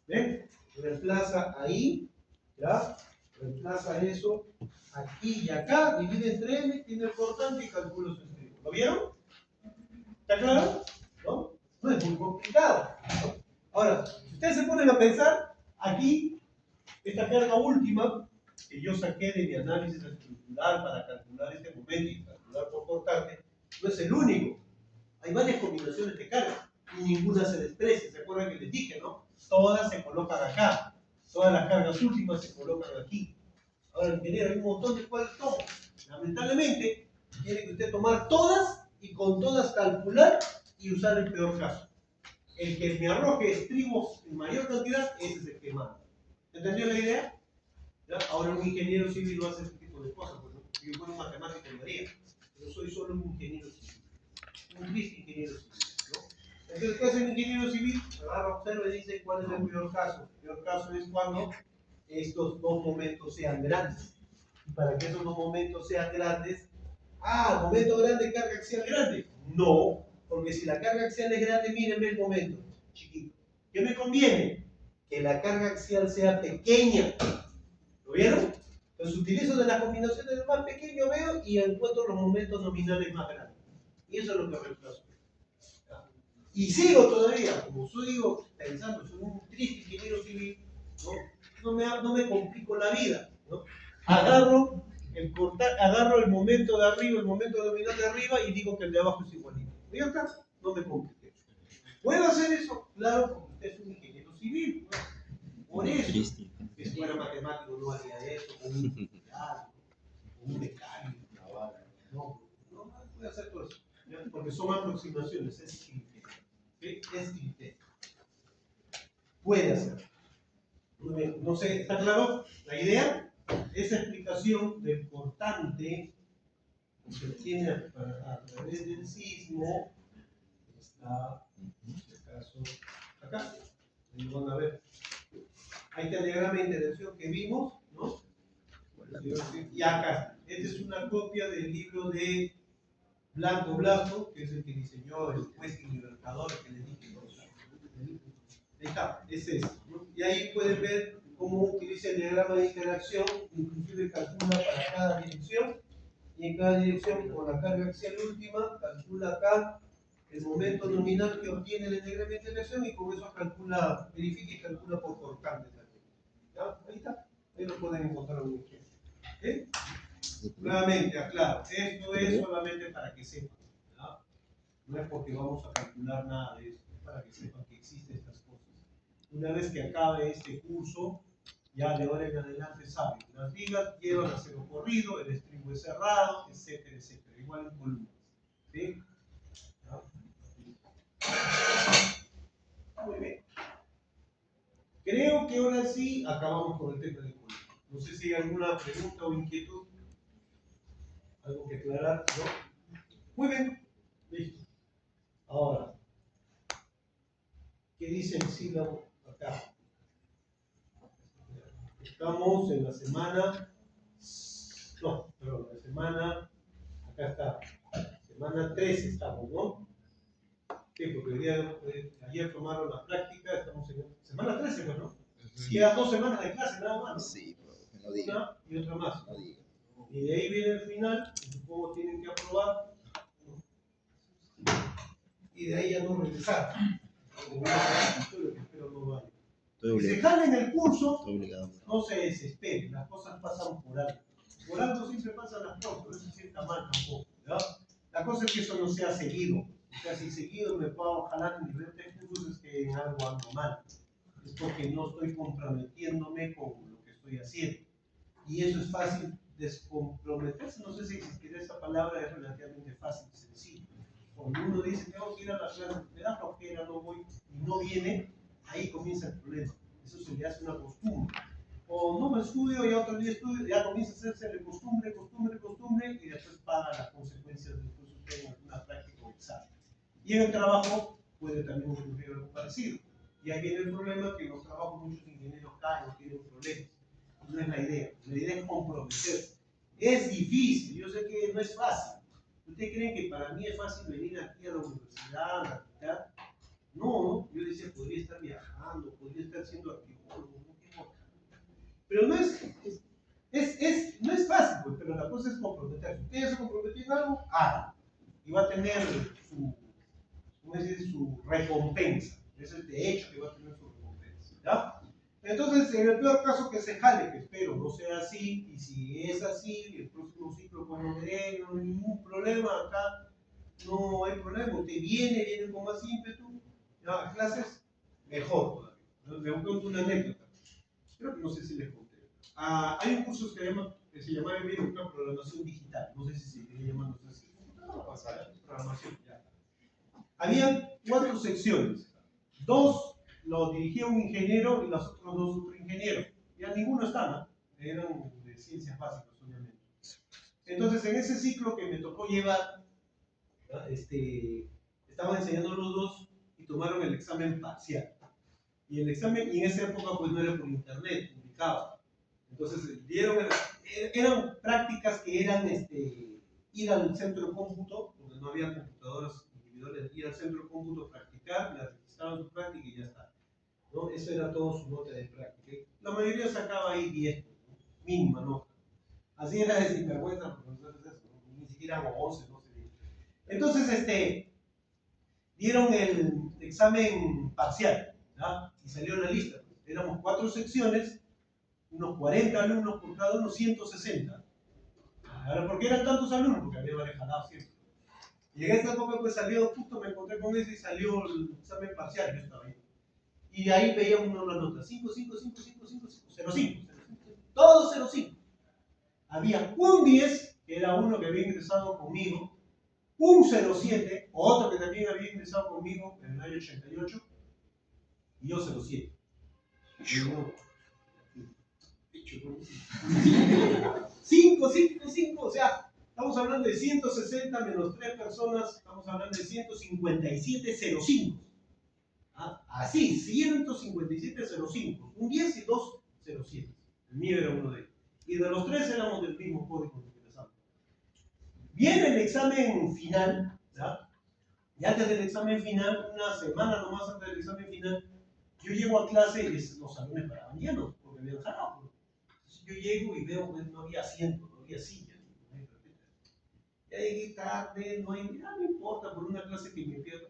¿Ven? Reemplaza ahí, ¿ya? Reemplaza eso aquí y acá, divide entre N, tiene el cortante y calcula su estribo. ¿Lo vieron? ¿Está claro? ¿No? No es muy complicado, ¿no? Ahora, si ustedes se ponen a pensar, aquí, esta carga última, que yo saqué de mi análisis estructural para calcular este momento y calcular por cortante, no es el único. Hay varias combinaciones de cargas y ninguna se desprecia. ¿Se acuerdan que les dije, no? Todas se colocan acá. Todas las cargas últimas se colocan aquí. Ahora, ingeniero, hay un montón de cuales tomo. Lamentablemente, tiene que usted tomar todas y con todas calcular y usar el peor caso. El que me arroje estribos en mayor cantidad, ese es el que manda. ¿Entendió la idea? ¿Ya? Ahora un ingeniero civil no hace ese tipo de cosas. Pues, ¿no? Yo soy un matemático lo haría. Pero soy solo un ingeniero civil. Un triste ingeniero civil. ¿No? Entonces, ¿qué hace un ingeniero civil? Agarra, observa y dice cuál es el peor caso. El peor caso es cuando estos dos momentos sean grandes. Y para que esos dos momentos sean grandes, momento grande, carga axial grande. No, porque si la carga axial es grande, mírenme el momento, chiquito. ¿Qué me conviene? Que la carga axial sea pequeña. ¿Lo vieron? Entonces utilizo de las combinaciones de más pequeño veo y encuentro los momentos nominales más grandes. Y eso es lo que reemplazo. Y sigo todavía, como soy pensando, soy un triste ingeniero civil, no me complico la vida, ¿no? Agarro el momento de arriba, el momento nominal de arriba y digo que el de abajo es igualito. ¿Y acá? No me compliqué. ¿Puedo hacer eso? Claro, porque usted es un ingeniero civil, ¿no? Por eso, si fuera matemático no haría eso, o un industrial, o un mecánico, no puede hacer todo eso, ¿ya? Porque son aproximaciones, es criterio. ¿Sí? Es criterio. Puede hacer. No sé, ¿está claro la idea? Esa explicación del cortante que se obtiene a través del sismo está, en este caso, acá. Ahí lo van a ver. Ahí está el diagrama de interacción que vimos, ¿no? Y acá. Esta es una copia del libro de Blanco Blasco, que es el que diseñó el Westing Libertador que les dije. Ahí está, ese es. ¿No? Y ahí pueden ver cómo utiliza el diagrama de interacción, inclusive calcula para cada dirección, y en cada dirección, con la carga axial última, calcula acá el momento nominal que obtiene el diagrama de interacción y con eso calcula, verifica y calcula por cortante también. ¿Ya? Ahí está, ahí lo pueden encontrar un ejemplo. ¿Okay? Nuevamente, aclaro, esto es solamente para que sepan. ¿Ya? No es porque vamos a calcular nada de esto, es para que sepan que existen estas cosas. Una vez que acabe este curso, ya de ahora en adelante saben, las vigas llevan a cero corrido, el estribo es cerrado, etcétera, etcétera, igual en columnas. ¿Sí? ¿Ya? Muy bien. Creo que ahora sí acabamos con el tema de columnas. No sé si hay alguna pregunta o inquietud. ¿Algo que aclarar? ¿No? Muy bien. Listo. Ahora, ¿qué dice el sílabo acá? Estamos en la semana, la semana, acá está, semana 3 estamos, ¿no? Sí, porque ayer tomaron la práctica, estamos en semana 13, pues, ¿no? Quedan 2 semanas de clase nada más, ¿no? Sí, pero no diga. Una y otra más. No diga. Y de ahí viene el final, y supongo tienen que aprobar, ¿no? Y de ahí ya no regresar. Espero no vaya. Si se jalen el curso, no se desesperen, las cosas pasan por algo. Por algo siempre pasan las cosas, no se sienta mal tampoco. ¿Ya? La cosa es que eso no sea seguido. O sea, si seguido me puedo jalar en diferentes cursos es que en algo ando mal. Es porque no estoy comprometiéndome con lo que estoy haciendo. Y eso es fácil descomprometerse. No sé si existirá esa palabra, es relativamente fácil y sencillo. Cuando uno dice, tengo que ir a la clase, me da flojera, no voy, y no viene, ahí comienza el problema. Eso se le hace una costumbre. O no me estudio y otro día estudio, ya comienza a hacerse de costumbre, y después paga las consecuencias del curso usted en una práctica o examen. Y en el trabajo puede también ocurrir algo parecido. Y ahí viene el problema que en los trabajos muchos ingenieros caen o tienen problemas. No es la idea es comprometerse. Es difícil, yo sé que no es fácil. ¿Ustedes creen que para mí es fácil venir aquí a la universidad, a practicar? No, yo decía, podría estar viajando, podría estar siendo arqueólogo, no importa. Pero no es fácil, pues, pero la cosa es comprometerse. Usted ya se comprometió en algo, haga. Y va a tener su recompensa. Es el de hecho que va a tener su recompensa. ¿Ya? Entonces, en el peor caso que se jale, que espero no sea así, y si es así, el próximo ciclo pues no veré, no hay ningún problema, acá no hay problema, usted viene con más ímpetu, ya, a clases, mejor todavía. Le cuento una anécdota, creo que no sé si les conté. Hay un curso que se llama una programación digital, no sé si se sigue llamando así, programación, ya. Habían 4 secciones, 2 lo dirigía un ingeniero y los otros 2 otro ingeniero. Ya ninguno estaba, eran de ciencias básicas, obviamente. Entonces, en ese ciclo que me tocó llevar, estaban enseñando los 2 y tomaron el examen parcial. Y el examen, y en esa época, pues no era por internet, publicaba. Entonces, eran prácticas que eran ir al centro de cómputo, donde no había computadoras individuales, ir al centro de cómputo, practicar, la registraban su práctica y ya está. ¿No? Eso era todo su nota de práctica. La mayoría sacaba ahí 10, ¿no? Mínima nota. Así era de sinvergüenza, porque eso, ni siquiera 11, no sé. Entonces, dieron el examen parcial, ¿ya? Y salió la lista. Éramos 4 secciones, unos 40 alumnos por cada uno, 160. Ahora, ¿por qué eran tantos alumnos? Porque había manejado siempre. Y en esta época pues salió, justo me encontré con eso y salió el examen parcial, yo estaba ahí. Y de ahí veía uno la nota, 5, 5, 5, 5, 5, 5, 0, 5, todos 0, 5. Había un 10, que era uno que había ingresado conmigo, un 07, otro que también había ingresado conmigo en el año 88, y yo 07. 5, 5, 5, o sea, estamos hablando de 160 menos 3 personas, estamos hablando de 157,05. ¿Ah? Así, 157,05. Un 10 y 2 07. El mío era uno de ellos. Y de los 3 éramos del mismo código que ingresamos. Viene el examen final, ¿ya? Y antes del examen final, una semana nomás antes del examen final, yo llego a clase y los salones paraban llenos, porque habían jalado. Entonces yo llego y veo que no había asiento, no había silla, no había carpeta. Ya llegué tarde, no importa, por una clase que me pierdo.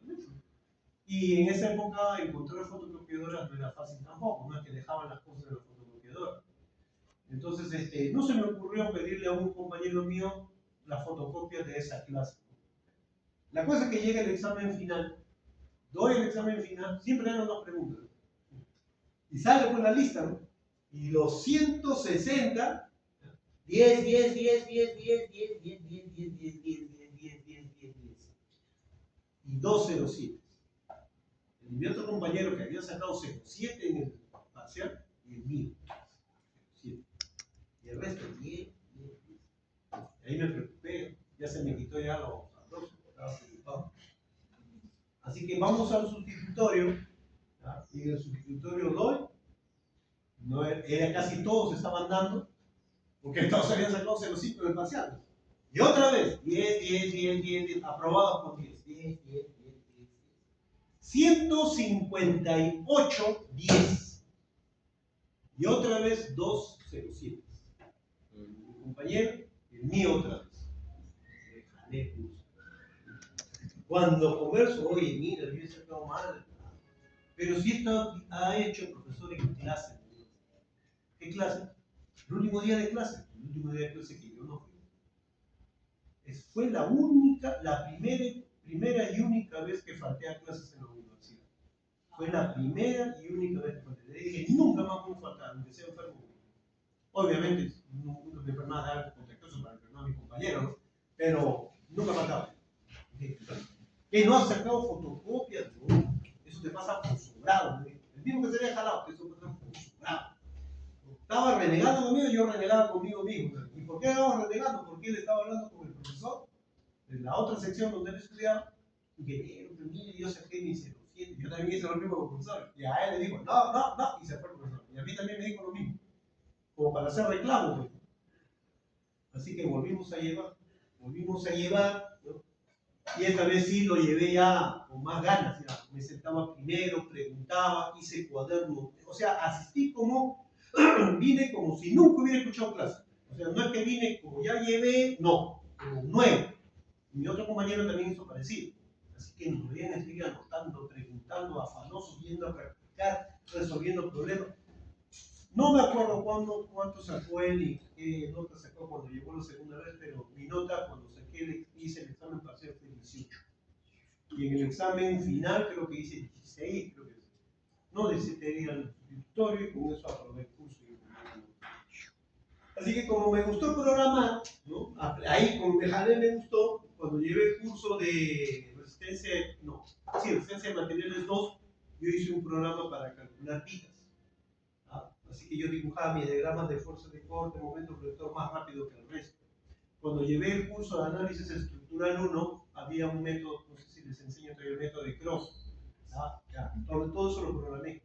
Y en esa época encontrar fotocopiadoras no era fácil tampoco, no es que dejaban las cosas en la fotocopiadora. Entonces, no se me ocurrió pedirle a un compañero mío la fotocopia de esa clase. La cosa es que llega el examen final, doy el examen final, siempre eran 2 preguntas. Y sale por la lista, ¿no? Y los 160, 10, 10, 10, 10, 10, 10, 10, 10, 10, 10, 10, 10, 10, 10, 10, 10. Y 207. Mi otro compañero que había sacado 07 en el parcial y el mío. 07. Y el resto 10, 10, 10. Ahí me preocupé, ya se me quitó ya los aplausos, estaba preocupado. Así que vamos al sustitutorio, ¿ya? Y en el sustitutorio doy, no era casi todos estaban dando, porque todos habían sacado 05 en el parcial. Y otra vez, 10, 10, 10, 10, 10, aprobados con 10, 10, 10, 10, 10, 10. 158, 10. Y otra vez 207. Mi compañero y el mío otra vez. Me jalé curso. Cuando converso, oye, mira, yo he sacado mal. Pero si esto ha hecho el profesor en clase. ¿Qué clase? El último día de clase. El último día de clase que yo no fui. Fue la primera y única vez que falté a clases en la universidad. Fue la primera y única vez que falté. Le dije, nunca más voy a faltar, aunque sea enfermo. Obviamente, nunca me enfermaba de algo contagioso para enfermar a mi compañero, ¿no? Pero nunca faltaba. Que no has sacado fotocopias, ¿no? Eso te pasa por sobrado, ¿no? El mismo que se había jalado, eso te pasa por sobrado. Estaba renegando conmigo y yo renegaba conmigo mismo. ¿Y por qué estábamos renegando? Porque él estaba hablando con el profesor de la otra sección donde él estudiaba, ingeniero, que mire, yo saqué mi 07, yo también hice lo mismo con el profesor. Y a él le dijo, no, no, no, y se fue el profesor. Y a mí también me dijo lo mismo, como para hacer reclamo. Pues. Así que volvimos a llevar, ¿no? Y esta vez sí lo llevé ya con más ganas, ya. Me sentaba primero, preguntaba, hice cuaderno, o sea, asistí como, vine como si nunca hubiera escuchado clase. O sea, no es que vine como ya llevé, no, como nuevo. Mi otro compañero también hizo parecido. Así que nos veían seguir anotando, preguntando, afanosos, viendo a practicar, resolviendo problemas. No me acuerdo cuánto sacó él y qué nota sacó cuando llegó la segunda vez, pero mi nota cuando hice el examen parcial fue 18. Y en el examen final creo que hice 16, creo que no, 17 era el sustitutorio y con eso aprobé el curso. Así que como me gustó programar, ¿no? Ahí como me gustó, cuando llevé el curso de resistencia de materiales 2, yo hice un programa para calcular vigas. Así que yo dibujaba mis diagramas de fuerza de corte, momento productor más rápido que el resto. Cuando llevé el curso de análisis estructural 1, había un método, no sé si les enseño todavía el método de Cross. Todo eso lo programé.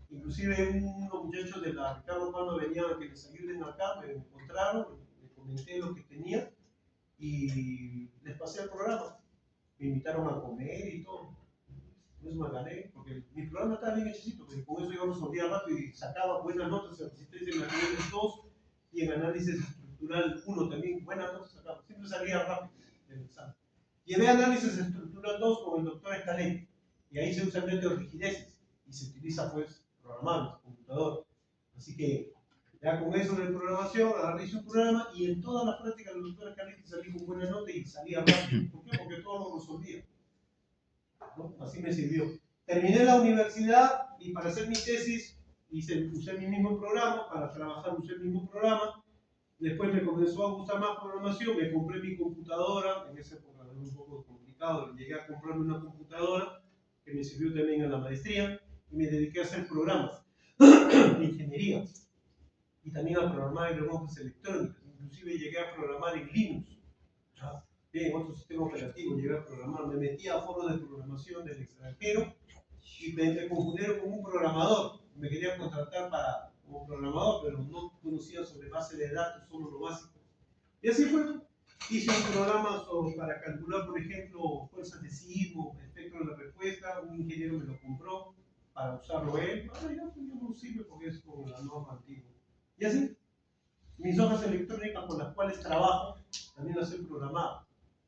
Inclusive unos muchachos de la Ricardo Palma venían a que les ayuden acá, me encontraron, les comenté lo que tenía y les pasé el programa. Me invitaron a comer y todo. Eso me gané, porque mi programa estaba bien hechicito, porque con eso yo resolvía rápido y sacaba buenas notas en resistencia en materiales 2 y en análisis estructural 1 también, buenas notas sacaba, siempre salía rápido del examen. Llevé análisis estructural 2 con el doctor Escalén, y ahí se usa el método de rigideces, y se utiliza pues programable, computador. Así que ya con eso de programación, agarré un programa y en todas las prácticas del doctor Escalén salí con buena nota y salía rápido. ¿Por qué? Porque todo lo resolvía. ¿No? Así me sirvió. Terminé la universidad y para hacer mi tesis usé mi mismo programa, para trabajar usé el mismo programa. Después me comenzó a gustar más programación, me compré mi computadora, en esa época era un poco complicado, llegué a comprarme una computadora que me sirvió también en la maestría y me dediqué a hacer programas de ingeniería y también a programar en lenguajes electrónicos, inclusive llegué a programar en Linux. En otro sistema operativo llegué a programar, me metí a foros de programación del extranjero y me confundieron con un programador. Me querían contratar como programador, pero no conocía sobre base de datos, solo lo básico. Y así fue. Hice un programa para calcular, por ejemplo, fuerzas de sismo, espectro de respuesta. Un ingeniero me lo compró para usarlo él. Ya no sirve porque es como la norma antigua. Y así, mis hojas electrónicas con las cuales trabajo también las he programado.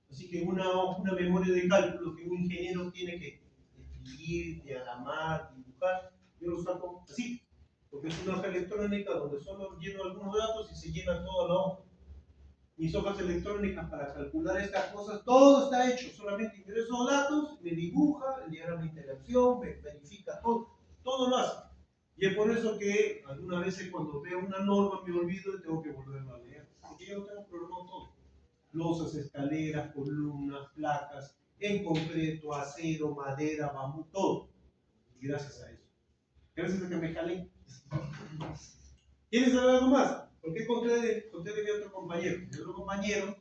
Así que una memoria de cálculo que un ingeniero tiene que escribir, diagramar, dibujar, yo lo saco así, porque es una hoja electrónica donde solo lleno algunos datos y se llena toda la hoja. Mis hojas electrónicas para calcular estas cosas, todo está hecho, solamente ingreso datos, me dibuja, el diagrama de interacción, me verifica todo lo hace. Y es por eso que algunas veces cuando veo una norma me olvido y tengo que volverla a leer, porque yo tengo programado todo. Losas, escaleras, columnas, placas, en concreto, acero, madera, bambú, todo. Y gracias a eso. Gracias a que me jalé. ¿Quieres saber algo más? Porque conté de mi otro compañero. Mi otro compañero,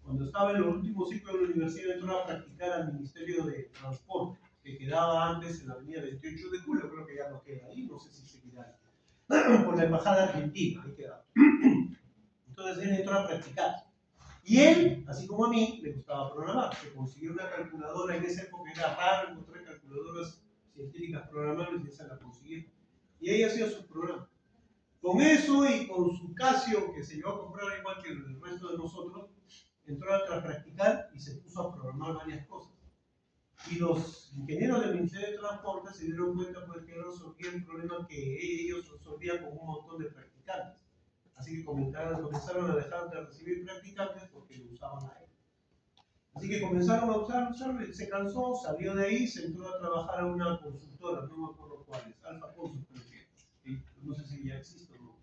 cuando estaba en los últimos ciclos de la universidad, entró a practicar al Ministerio de Transporte, que quedaba antes en la avenida 28 de julio, creo que ya no queda ahí, no sé si seguirá ahí. Por la embajada argentina, ahí quedaba. Entonces él entró a practicar. Y él, así como a mí, le gustaba programar. Se consiguió una calculadora, en esa época era raro encontrar calculadoras científicas programables y esa la consiguió. Y ahí hacía sus programas. Con eso y con su Casio, que se llevó a comprar igual que el resto de nosotros, entró a practicar y se puso a programar varias cosas. Y los ingenieros del Ministerio de Transporte se dieron cuenta pues, que resolvían el problema que ellos resolvían con un montón de practicantes. Así que comenzaron a dejar de recibir practicantes porque lo usaban a él. Así que comenzaron a usarlo, se cansó, salió de ahí, se entró a trabajar a una consultora, no me acuerdo cuál es, Alfa Consult, creo que, no sé si ya existe o no.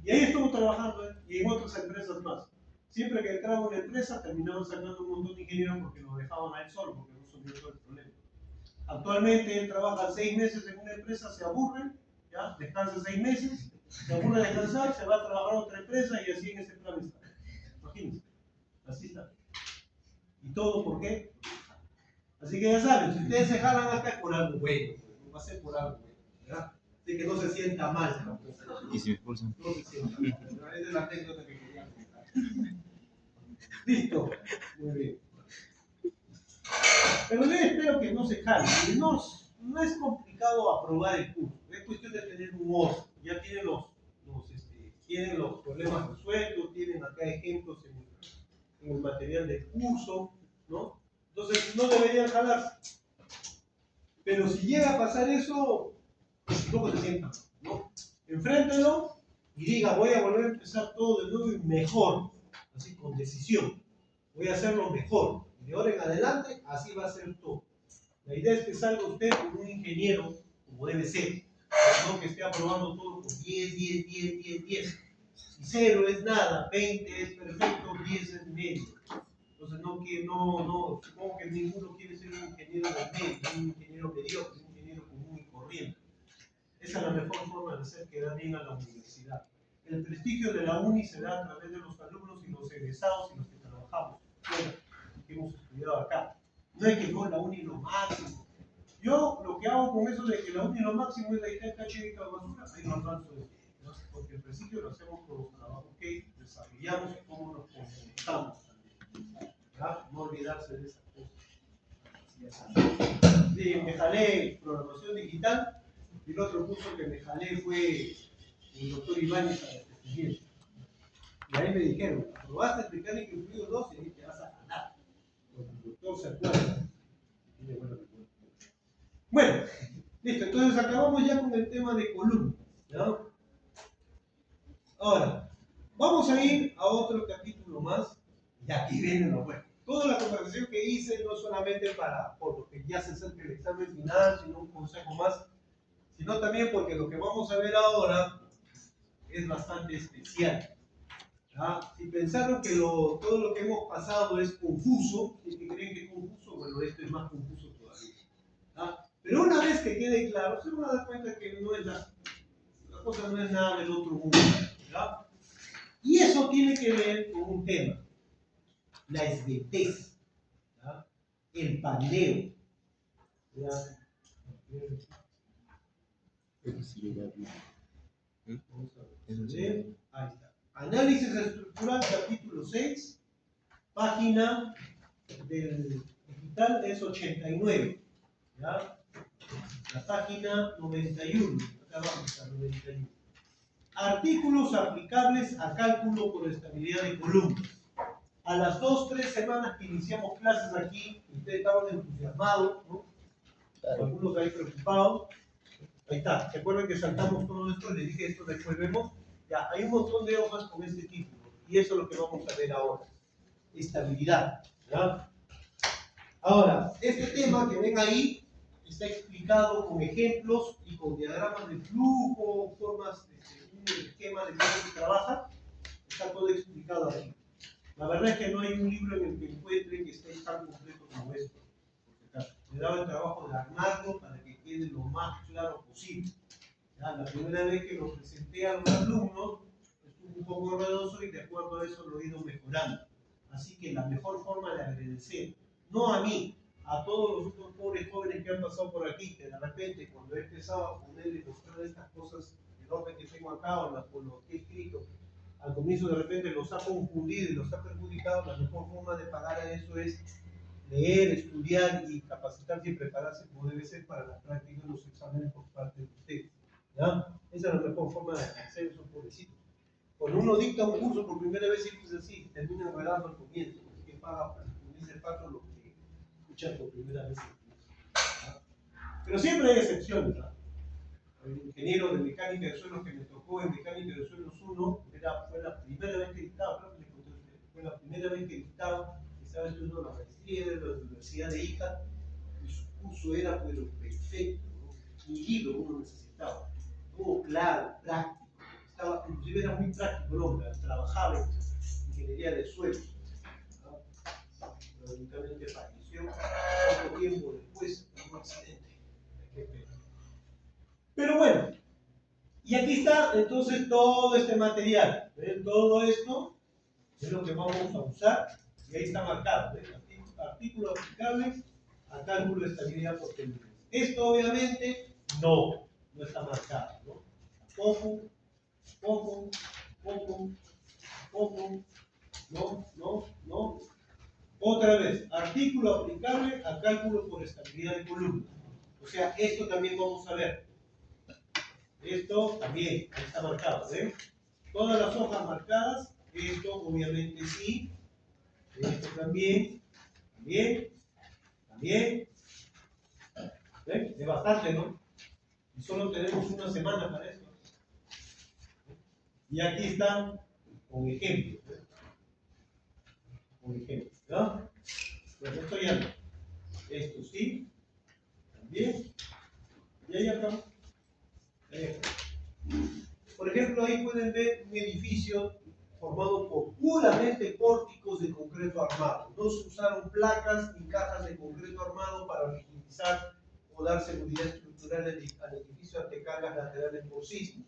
Y ahí estuvo trabajando y en otras empresas más. Siempre que entraba una empresa terminaban sacando un montón de ingenieros porque lo dejaban a él solo, porque no resolvió todo el problema. Actualmente él trabaja 6 meses en una empresa, se aburre, ¿ya? Descansa 6 meses, se aburre de descansar, se va a trabajar a otra empresa y así en ese plan está. Imagínense, así está. ¿Y todo por qué? Así que ya saben, si ustedes se jalan acá es por algo bueno, va a ser por algo bueno, ¿verdad? Así que no se sienta mal tampoco. ¿Y si me expulsan? No se sienta mal. Esa es la anécdota que quería contar. Listo, muy bien. Pero yo espero que no se jalen. No es complicado aprobar el curso. Es cuestión de tener humor. Ya tienen tienen los problemas resueltos, tienen acá ejemplos en el material del curso, ¿no? Entonces no deberían jalarse. Pero si llega a pasar eso, pues tampoco se sientan, ¿no? Enfréntelo y diga, voy a volver a empezar todo de nuevo y mejor, así con decisión. Voy a hacerlo mejor. Y de ahora en adelante, así va a ser todo. La idea es que salga usted como un ingeniero, como debe ser. No que esté aprobando todo con 10, 10, 10, 10, 10. Si 0 es nada, 20 es perfecto, 10 es medio. Entonces supongo que ninguno quiere ser un ingeniero de medio, un ingeniero mediocre, un ingeniero común y corriente. Esa es la mejor forma de hacer quedar bien a la universidad. El prestigio de la uni se da a través de los alumnos y los egresados y los que trabajamos fuera, que hemos estudiado acá. No es que con la uni lo máximo. Yo lo que hago con eso de que la uni lo máximo es la ITECA chica de basura, ahí no alcanzo de ¿no? Porque el prestigio lo hacemos con los trabajos que desarrollamos y cómo nos comportamos también. ¿Ya? No olvidarse de esas cosas. Sí, me jalé programación digital y el otro curso que me jalé fue el doctor Ibáñez a la y ahí me dijeron, ¿probaste el mecánico en fluido 2? Y ahí te vas a jalar. Porque el doctor se acuerda. Bueno, listo, entonces acabamos ya con el tema de columnas, ¿no? Ahora, vamos a ir a otro capítulo más, y aquí viene lo bueno. Toda la conversación que hice no solamente por lo que ya se acerca el examen final, sino un consejo más, sino también porque lo que vamos a ver ahora es bastante especial. ¿Ya? Si pensaron que todo lo que hemos pasado es confuso, y que creen que es confuso, bueno, esto es más confuso todavía. ¿Ya? Pero una vez que quede claro, se van a dar cuenta que no es la cosa no es nada del otro mundo. ¿Ya? Y eso tiene que ver con un tema, la esbetez, ¿ya? El pandeo. ¿Ya? Vamos a ver. Ahí está. Análisis estructural, capítulo 6, página del digital es 89. ¿Ya? La página 91. Acá vamos a 91. Artículos aplicables a cálculo por estabilidad de columnas. A las 2-3 semanas que iniciamos clases aquí, ustedes estaban entusiasmados, ¿no? Algunos ahí preocupados. Ahí está, ¿se acuerdan que saltamos todo esto? Les dije esto, después vemos. Ya, hay un montón de hojas con este título, y eso es lo que vamos a ver ahora. Estabilidad. ¿Ya? Ahora, este tema que ven ahí está explicado con ejemplos y con diagramas de flujo, formas de un esquema de cómo se trabaja. Está todo explicado aquí. La verdad es que no hay un libro en el que encuentre que esté tan completo como esto. Me daba el trabajo de armarlo para que quede lo más claro posible. ¿Ya? La primera vez que lo presenté a los alumnos estuvo un poco enredoso y de acuerdo a eso lo he ido mejorando. Así que la mejor forma de agradecer, no a mí, a todos los otros pobres jóvenes que han pasado por aquí, que de repente cuando he empezado a poner y mostrar estas cosas, el orden que tengo acá o lo que he escrito, al comienzo de repente los ha confundido y los ha perjudicado, la mejor forma de pagar a eso es leer, estudiar y capacitarse y prepararse como debe ser para la práctica de los exámenes por parte de ustedes. ¿Ya? Esa es la mejor forma de hacer esos pobrecitos. Cuando uno dicta un curso por primera vez siempre es así, termina enredando al comienzo, porque paga, como dice el patrón, lo que escucha por primera vez. ¿Ya? Pero siempre hay excepciones. ¿Ya? El ingeniero de mecánica de suelos que me tocó en mecánica de suelos 1 fue la primera vez que dictaba, creo que les conté a ustedes, fue la primera vez que dictaba, estaba estudiando la maestría de la Universidad de Ica y su curso era pero perfecto, ¿no? Ni libro uno necesitaba, todo claro, práctico, inclusive era muy práctico el hombre, trabajaba en ingeniería de suelos, ¿no? Pero únicamente falleció poco tiempo después de un accidente. Qué pena. Pero bueno, y aquí está entonces todo este material. ¿Ven? Todo esto es lo que vamos a usar y ahí está marcado. ¿Ven? Artículo aplicable a cálculo de estabilidad por columnas. Esto obviamente no está marcado. ¿No? Poco, no. Otra vez, artículo aplicable a cálculo por estabilidad de columnas. O sea, esto también vamos a ver. Esto también está marcado, ¿ven? Todas las hojas marcadas, esto obviamente sí, esto también. ¿Ven? Es bastante, ¿no? Y solo tenemos una semana para esto. Y aquí están con ejemplos. Con ejemplos, ¿ya? Pues esto ya no. Esto sí, también. Y ahí acá. Por ejemplo, ahí pueden ver un edificio formado por puramente pórticos de concreto armado. No se usaron placas ni cajas de concreto armado para rigidizar o dar seguridad estructural al edificio ante cargas laterales por sismos.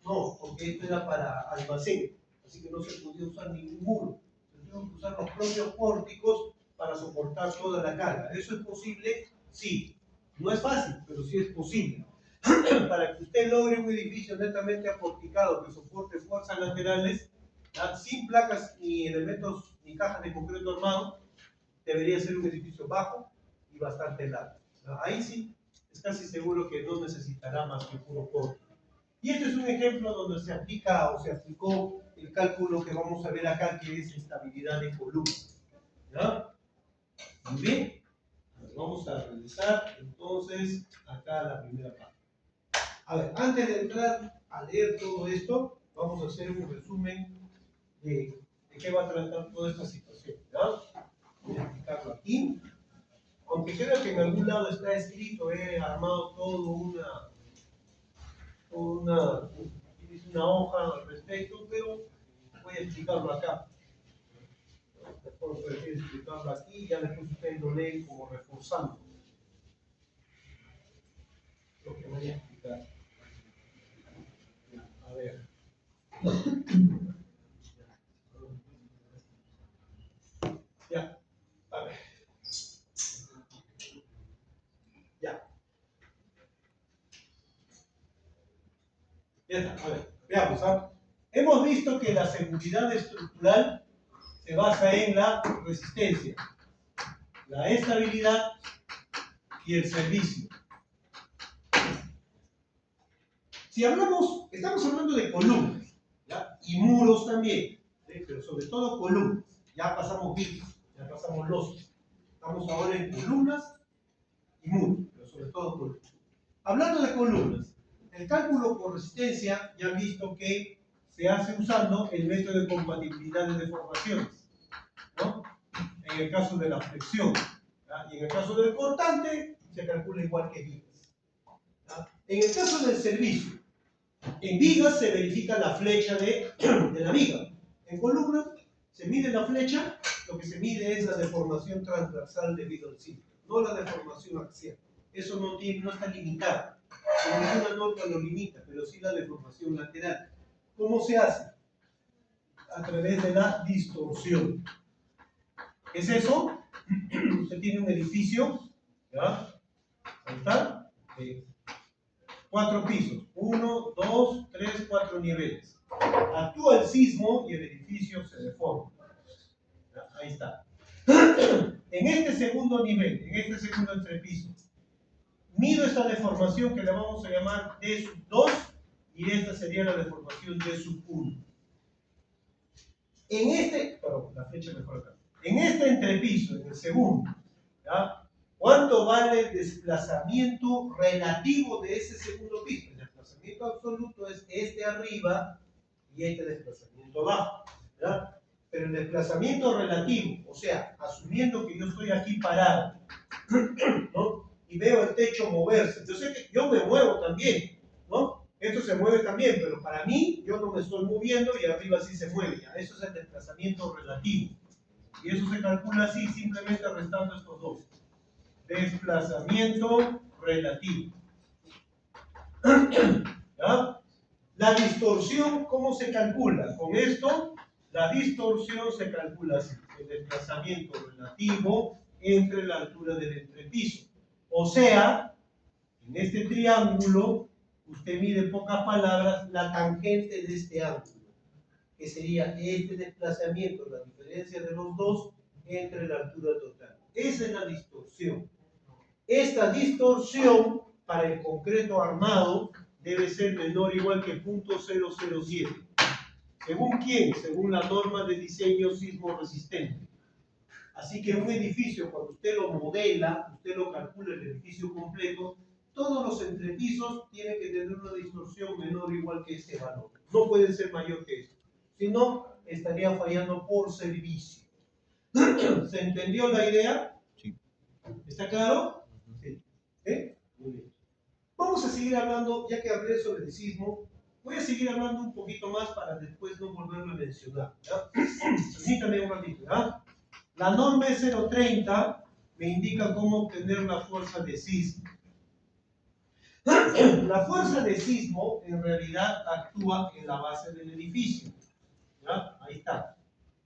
No, porque esto era para almacén, así que no se podía usar ningún muro. Se tuvieron que usar los propios pórticos para soportar toda la carga. ¿Eso es posible? Sí. No es fácil, pero sí es posible. Para que usted logre un edificio netamente aporticado que soporte fuerzas laterales, sin placas ni elementos ni cajas de concreto armado, debería ser un edificio bajo y bastante largo. Ahí sí, es casi seguro que no necesitará más que puro pórtico. Y este es un ejemplo donde se aplica o se aplicó el cálculo que vamos a ver acá, que es estabilidad de columna. ¿Ya? Muy bien. Vamos a realizar entonces acá la primera parte. A ver, antes de entrar a leer todo esto, vamos a hacer un resumen de qué va a tratar toda esta situación. ¿Ya? Voy a explicarlo aquí. Aunque creo que en algún lado está escrito, he armado todo una hoja al respecto, pero voy a explicarlo acá. Mejor prefiero explicarlo aquí y ya después ustedes lo leen como reforzando lo que voy a explicar. A ver. Ya. A ver. Ya. Ya está. A ver. Veamos. Hemos visto que la seguridad estructural se basa en la resistencia, la estabilidad y el servicio. Si hablamos, estamos hablando de columnas, ¿ya? Y muros también, ¿sí? Pero sobre todo columnas. Ya pasamos vigas, ya pasamos losas. Estamos ahora en columnas y muros, pero sobre todo columnas. Hablando de columnas, el cálculo por resistencia ya han visto que se hace usando el método de compatibilidad de deformaciones, ¿no? En el caso de la flexión, ¿ya? Y en el caso del cortante se calcula igual que vigas, ¿ya? En el caso del servicio, en vigas se verifica la flecha de la viga. En columna se mide la flecha, lo que se mide es la deformación transversal debido al sitio, no la deformación axial. Eso no está limitado. Ninguna norma lo limita, pero sí la deformación lateral. ¿Cómo se hace? A través de la distorsión. ¿Qué es eso? Usted tiene un edificio, ¿ya? Ahí está, de 4 pisos, 1, 2, 3, 4 niveles. Actúa el sismo y el edificio se deforma. ¿Ya? Ahí está. En este segundo nivel, en este segundo entrepiso, mido esta deformación que le vamos a llamar D2 y esta sería la deformación D1. La flecha mejor acá. En este entrepiso, en el segundo, ¿ya? ¿Cuánto vale el desplazamiento relativo de ese segundo piso? El desplazamiento absoluto es este arriba y este desplazamiento abajo, ¿ya? Pero el desplazamiento relativo, o sea, asumiendo que yo estoy aquí parado, ¿no? Y veo el techo moverse, yo sé que yo me muevo también, ¿no? Esto se mueve también, pero para mí, yo no me estoy moviendo y arriba sí se mueve, ¿ya? Eso es el desplazamiento relativo. Y eso se calcula así, simplemente restando estos dos. Desplazamiento relativo. ¿Ya? La distorsión, ¿cómo se calcula? Con esto, la distorsión se calcula así. El desplazamiento relativo entre la altura del entrepiso. O sea, en este triángulo, usted mide en pocas palabras la tangente de este ángulo, que sería este desplazamiento, la diferencia de los dos entre la altura total. Esa es la distorsión. Esta distorsión para el concreto armado debe ser menor o igual que 0.007. ¿Según quién? Según la norma de diseño sismo resistente. Así que un edificio, cuando usted lo modela, usted lo calcula el edificio completo, todos los entrepisos tienen que tener una distorsión menor o igual que este valor. No puede ser mayor que esto. Si no, estaría fallando por servicio. ¿Se entendió la idea? Sí. ¿Está claro? Sí. Muy bien. Vamos a seguir hablando, ya que hablé sobre el sismo, voy a seguir hablando un poquito más para después no volverlo a mencionar. ¿Ya? Permítame un ratito. ¿Ya? La norma E030 me indica cómo obtener la fuerza de sismo. La fuerza de sismo en realidad actúa en la base del edificio. ¿Ya? Ahí está,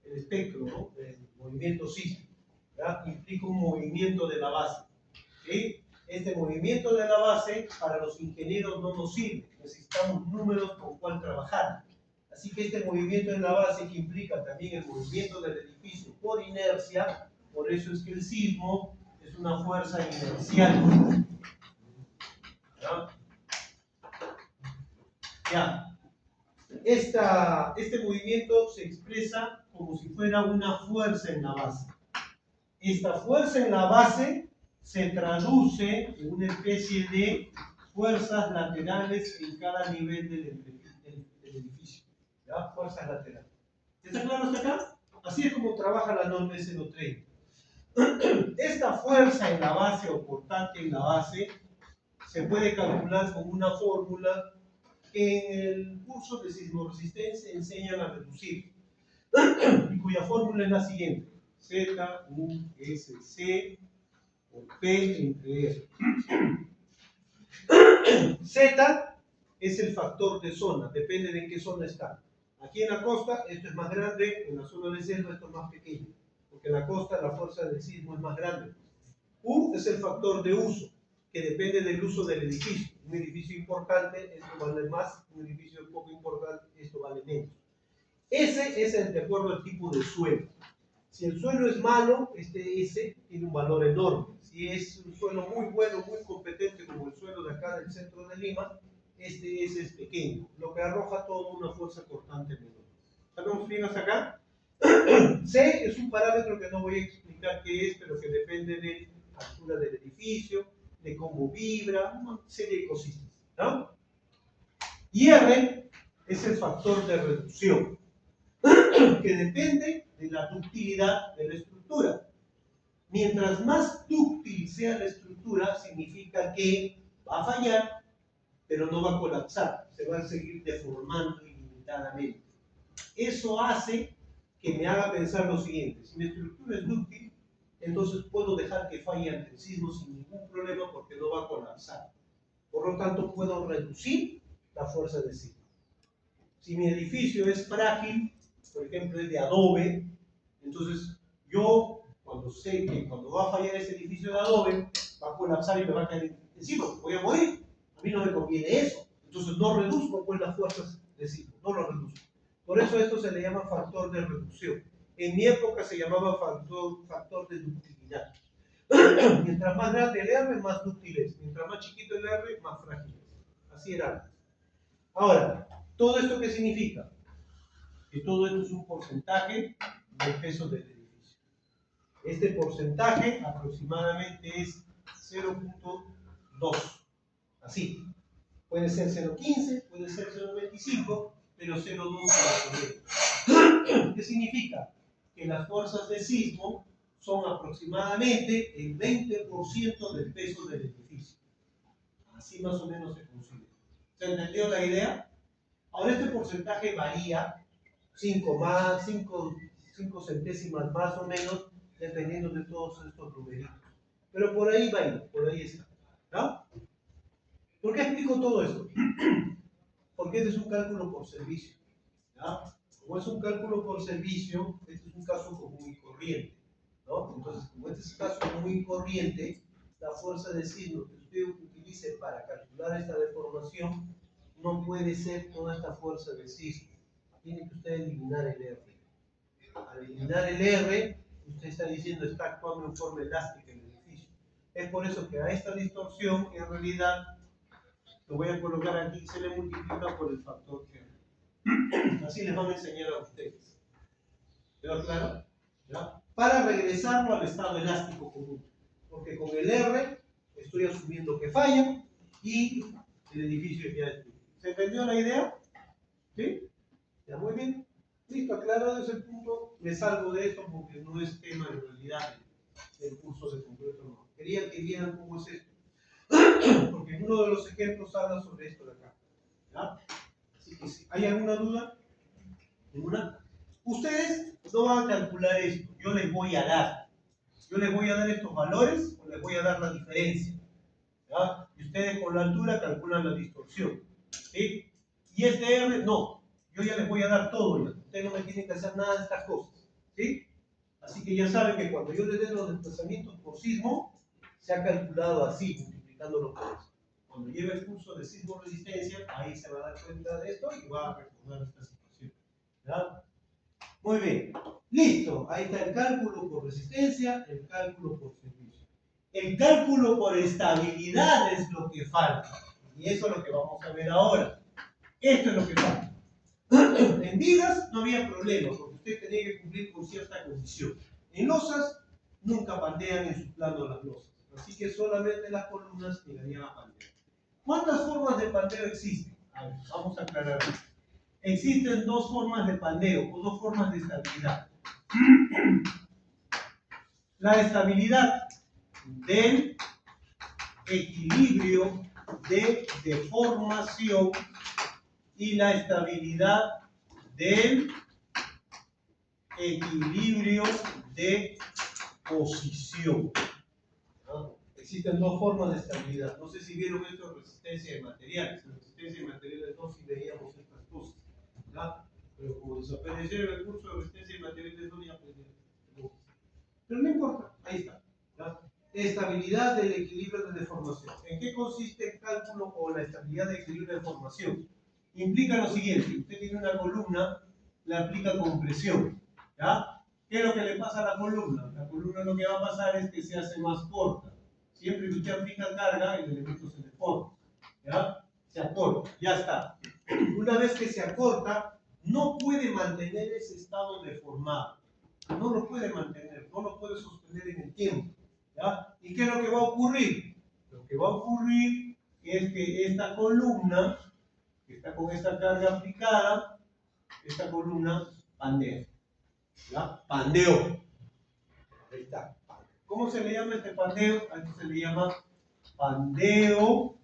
el espectro, ¿no?, del movimiento sísmico. ¿Ya? Implica un movimiento de la base. ¿Sí? Este movimiento de la base para los ingenieros no nos sirve, necesitamos números con cuál trabajar. Así que este movimiento en la base, que implica también el movimiento del edificio por inercia, por eso es que el sismo es una fuerza inercial. ¿Ya? Ya. Este movimiento se expresa como si fuera una fuerza en la base. Esta fuerza en la base se traduce en una especie de fuerzas laterales en cada nivel del edificio. ¿Ya? Fuerzas laterales. ¿Está claro hasta acá? Así es como trabaja la norma E030. Esta fuerza en la base o portante en la base se puede calcular con una fórmula que en el curso de sismoresistencia enseñan a reducir, y cuya fórmula es la siguiente: Z, U, S, C, por P entre R. Z es el factor de zona, depende de en qué zona está. Aquí en la costa esto es más grande, en la zona de selva esto es más pequeño, porque en la costa la fuerza del sismo es más grande. U es el factor de uso, que depende del uso del edificio. Un edificio importante, esto vale más; un edificio poco importante, esto vale menos. S es el de acuerdo al tipo de suelo. Si el suelo es malo, este S tiene un valor enorme. Si es un suelo muy bueno, muy competente, como el suelo de acá del centro de Lima, este S es pequeño, lo que arroja toda una fuerza cortante menor. ¿Sabemos bien hasta acá? C es un parámetro que no voy a explicar qué es, pero que depende de la altura del edificio, de cómo vibra, una serie de cositas, ¿no? Y R es el factor de reducción, que depende de la ductilidad de la estructura. Mientras más dúctil sea la estructura, significa que va a fallar, pero no va a colapsar, se va a seguir deformando ilimitadamente. Eso hace que me haga pensar lo siguiente: si mi estructura es dúctil, entonces puedo dejar que falle ante el sismo sin ningún problema, porque no va a colapsar. Por lo tanto, puedo reducir la fuerza de sismo. Si mi edificio es frágil, por ejemplo es de adobe, entonces yo, cuando sé que cuando va a fallar ese edificio de adobe, va a colapsar y me va a caer encima, voy a morir. A mí no me conviene eso. Entonces no reduzco pues las fuerzas de sismo, no lo reduzco. Por eso esto se le llama factor de reducción. En mi época se llamaba factor de ductilidad. Mientras más grande el R, más dúctil es. Mientras más chiquito el R, más frágil es. Así era antes. Ahora, ¿todo esto qué significa? Que todo esto es un porcentaje del peso del edificio. Este porcentaje aproximadamente es 0.2. Así. Puede ser 0.15, puede ser 0.25, pero 0.2. ¿Qué significa? Que las fuerzas de sismo son aproximadamente el 20% del peso del edificio. Así más o menos se considera. ¿Se entendió la idea? Ahora este porcentaje varía 5 centésimas más o menos, dependiendo de todos estos numeritos. Pero por ahí va, por ahí está. ¿No? ¿Por qué explico todo esto? Porque este es un cálculo por servicio. ¿Ya? Como es un cálculo por servicio, este es un caso común y corriente, ¿no? Entonces, como este es un caso común y corriente, la fuerza de sismo que usted utilice para calcular esta deformación no puede ser toda esta fuerza de sismo. Tiene que usted eliminar el R. Al eliminar el R, usted está diciendo está actuando en forma elástica en el edificio. Es por eso que a esta distorsión, en realidad, lo voy a colocar aquí, se le multiplica por el factor R. Así les van a enseñar a ustedes. ¿Quedó claro? ¿Ya? Para regresarlo al estado elástico común. Porque con el R estoy asumiendo que falla y el edificio ya es. ¿Se entendió la idea? ¿Sí? Ya, muy bien. Listo, aclarado ese punto, me salgo de esto porque no es tema en realidad del curso de concreto, no. Quería que vieran cómo es esto. Porque en uno de los ejemplos habla sobre esto de acá. ¿Ya? Así que si hay alguna duda, ninguna. Ustedes no van a calcular esto, yo les voy a dar. Yo les voy a dar estos valores o les voy a dar la diferencia. ¿Ya? Y ustedes con la altura calculan la distorsión. ¿Sí? Y este R, no. Yo ya les voy a dar todo ya. Ustedes no me tienen que hacer nada de estas cosas. ¿Sí? Así que ya saben que cuando yo les dé los desplazamientos por sismo, se ha calculado así, multiplicándolo por eso. Cuando lleve el curso de sismo resistencia, ahí se va a dar cuenta de esto y va a recordar esta situación. ¿Ya? Muy bien. Listo. Ahí está el cálculo por resistencia, el cálculo por servicio. El cálculo por estabilidad es lo que falta. Y eso es lo que vamos a ver ahora. Esto es lo que falta. En vigas no había problema, porque usted tenía que cumplir con cierta condición. En losas, nunca pandean en su plano las losas. Así que solamente las columnas llegarían a pandear. ¿Cuántas formas de pandeo existen? A ver, vamos a aclarar. Existen dos formas de pandeo o dos formas de estabilidad. La estabilidad del equilibrio de deformación y la estabilidad del equilibrio de posición. ¿No? Existen dos formas de estabilidad. No sé si vieron esto en resistencia de materiales. En resistencia de materiales no si veíamos estas cosas. ¿Ya? Pero como desaparecieron el curso de resistencia de materiales no ya aprendieron. Pero no importa, ahí está. ¿Ya? Estabilidad del equilibrio de deformación. ¿En qué consiste el cálculo o la estabilidad del equilibrio de deformación? Implica lo siguiente: usted tiene una columna, le aplica compresión. ¿Ya? ¿Qué es lo que le pasa a la columna? La columna lo que va a pasar es que se hace más corta. Siempre que usted aplica carga, el elemento se deforma. ¿Ya? Se acorta, ya está. Una vez que se acorta, no puede mantener ese estado deformado. No lo puede mantener, no lo puede sostener en el tiempo. ¿Ya? ¿Y qué es lo que va a ocurrir? Lo que va a ocurrir es que esta columna, que está con esta carga aplicada, esta columna pandea. ¿Ya? Pandeo. Ahí está. ¿Cómo se le llama este pandeo? A esto se le llama pandeo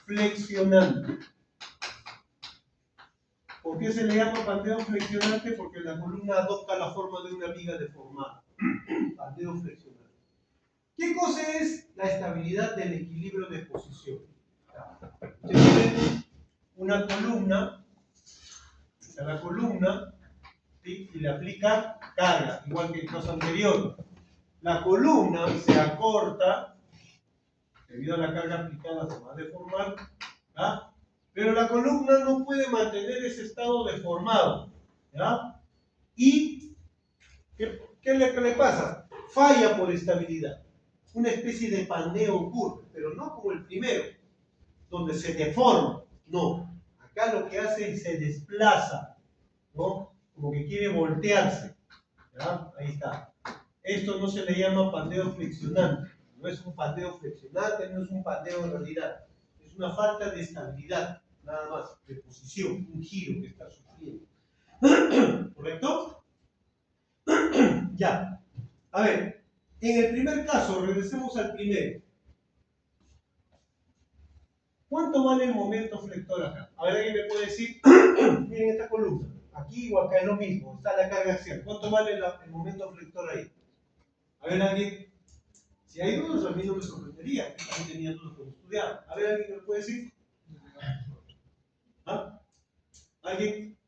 flexionante. ¿Por qué se le llama pandeo flexionante? Porque la columna adopta la forma de una viga deformada. Pandeo flexionante. ¿Qué cosa es la estabilidad del equilibrio de posición? Usted tiene una columna, a la columna, ¿sí? Y le aplica carga, igual que el caso anterior. La columna se acorta, debido a la carga aplicada se va a deformar, ¿ya? Pero la columna no puede mantener ese estado deformado, ¿ya? ¿Y qué le pasa? Falla por estabilidad. Una especie de pandeo ocurre, pero no como el primero, donde se deforma. No, acá lo que hace es se desplaza, ¿no? Como que quiere voltearse. ¿Ya? Ahí está. Esto no se le llama pandeo flexionante. No es un pandeo flexionante, no es un pandeo en realidad. Es una falta de estabilidad, nada más, de posición, un giro que está sufriendo. ¿Correcto? Ya. A ver, en el primer caso, regresemos al primero. ¿Cuánto vale el momento flector acá? A ver, ¿alguien me puede decir? Miren esta columna. Aquí o acá es lo mismo, está la carga axial. ¿Cuánto vale el momento flector ahí? A ver, alguien. Si hay dudas, a mí no me sorprendería. Yo también tenía dudas cuando estudiaba. A ver, ¿alguien me puede decir? ¿Ah? ¿Alguien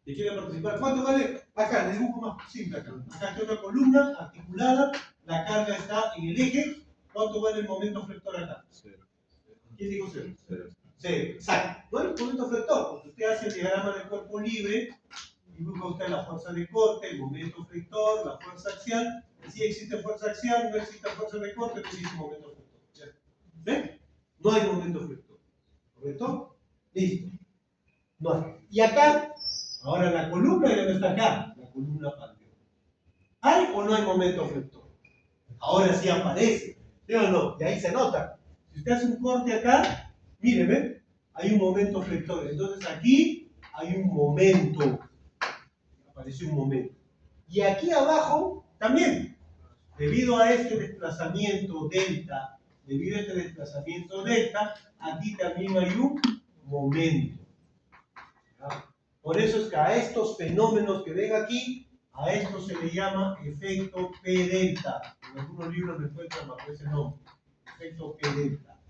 que quiera participar? ¿Cuánto vale? Acá, el dibujo más simple acá. Acá está una columna articulada, la carga está en el eje. ¿Cuánto vale el momento flector acá? Cero. ¿Quién dijo cero? Cero. Cero, exacto. No hay momento flector, porque usted hace el diagrama del cuerpo libre y busca usted la fuerza de corte, el momento flector, la fuerza axial. Si existe fuerza axial, no existe fuerza de corte, no existe momento flector. ¿Ven? No hay momento flector. ¿Correcto? Listo. No hay. Y acá, ahora la columna ya no está acá, la columna pandeo. ¿Hay o no hay momento flector? Ahora sí aparece. ¿Sí o no? Y ahí se nota. Si usted hace un corte acá, mire, ¿ven? Hay un momento flector. Entonces aquí hay un momento, apareció un momento. Y aquí abajo también, debido a este desplazamiento delta, aquí también hay un momento. ¿Ya? Por eso es que a estos fenómenos que ven aquí, a esto se le llama efecto P delta. En algunos libros me encuentran bajo ese nombre, efecto P delta.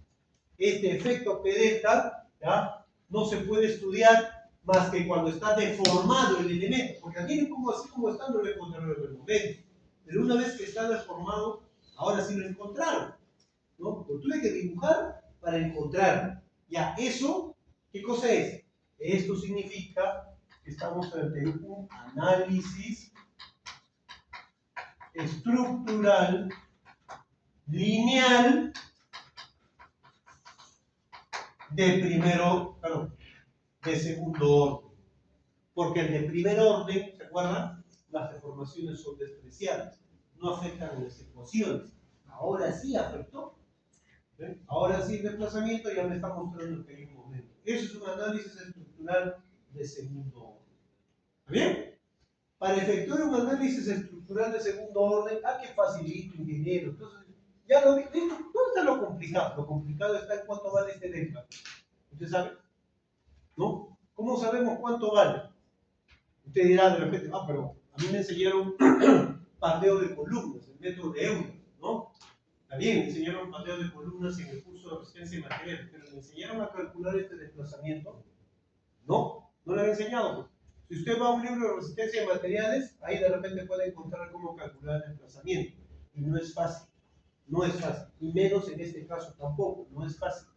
Este efecto P delta, ¿ya?, no se puede estudiar más que cuando está deformado el elemento, porque aquí así como está no lo encontraron en el momento. Pero una vez que está deformado, ahora sí lo encontraron, ¿no? Lo tuve que dibujar para encontrarlo. Ya, eso, ¿qué cosa es? Esto significa que estamos ante un análisis estructural lineal de segundo orden. Porque el de primer orden, ¿se acuerdan? Las deformaciones son despreciables, no afectan a las ecuaciones. Ahora sí afectó. ¿Ven? Ahora sí el desplazamiento ya me está mostrando que hay un momento. Eso es un análisis estructural de segundo orden. ¿Está bien? Para efectuar un análisis estructural de segundo orden, qué facilito, ingeniero. Entonces, ya lo vi. ¿Dónde está lo complicado? Lo complicado está en cuánto vale este delta. ¿Usted sabe? ¿No? ¿Cómo sabemos cuánto vale? Usted dirá de repente, pero a mí me enseñaron pandeo de columnas, el método de Euler, ¿no? Está bien, me enseñaron pandeo de columnas en el curso de resistencia y materiales, pero me enseñaron a calcular este desplazamiento. No, no lo han enseñado. Pues. Si usted va a un libro de resistencia de materiales, ahí de repente puede encontrar cómo calcular el desplazamiento. Y no es fácil, no es fácil. Y menos en este caso tampoco, no es fácil.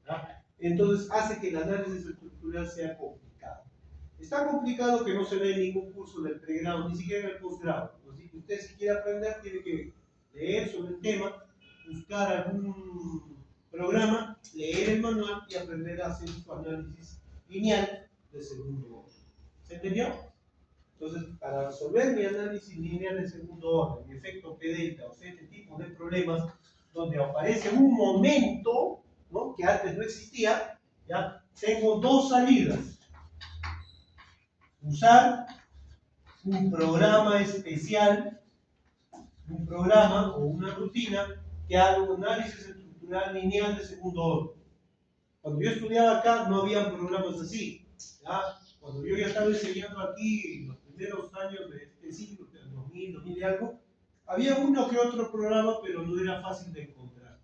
¿Ya? Entonces hace que el análisis estructural sea complicado. Está complicado que no se ve en ningún curso del pregrado, ni siquiera en el posgrado. Así que usted si quiere aprender tiene que leer sobre el tema, buscar algún programa, leer el manual y aprender a hacer su análisis lineal de segundo orden. ¿Se entendió? Entonces, para resolver mi análisis lineal de segundo orden, mi efecto P delta, o sea, este tipo de problemas donde aparece un momento, ¿no?, que antes no existía, ya tengo dos salidas. Usar un programa especial, un programa o una rutina que haga un análisis estructural lineal de segundo orden. Cuando yo estudiaba acá no había programas así. ¿Ya? Cuando yo ya estaba enseñando aquí en los primeros años de este siglo, del 2000, 2000 y algo, había uno que otro programa, pero no era fácil de encontrar.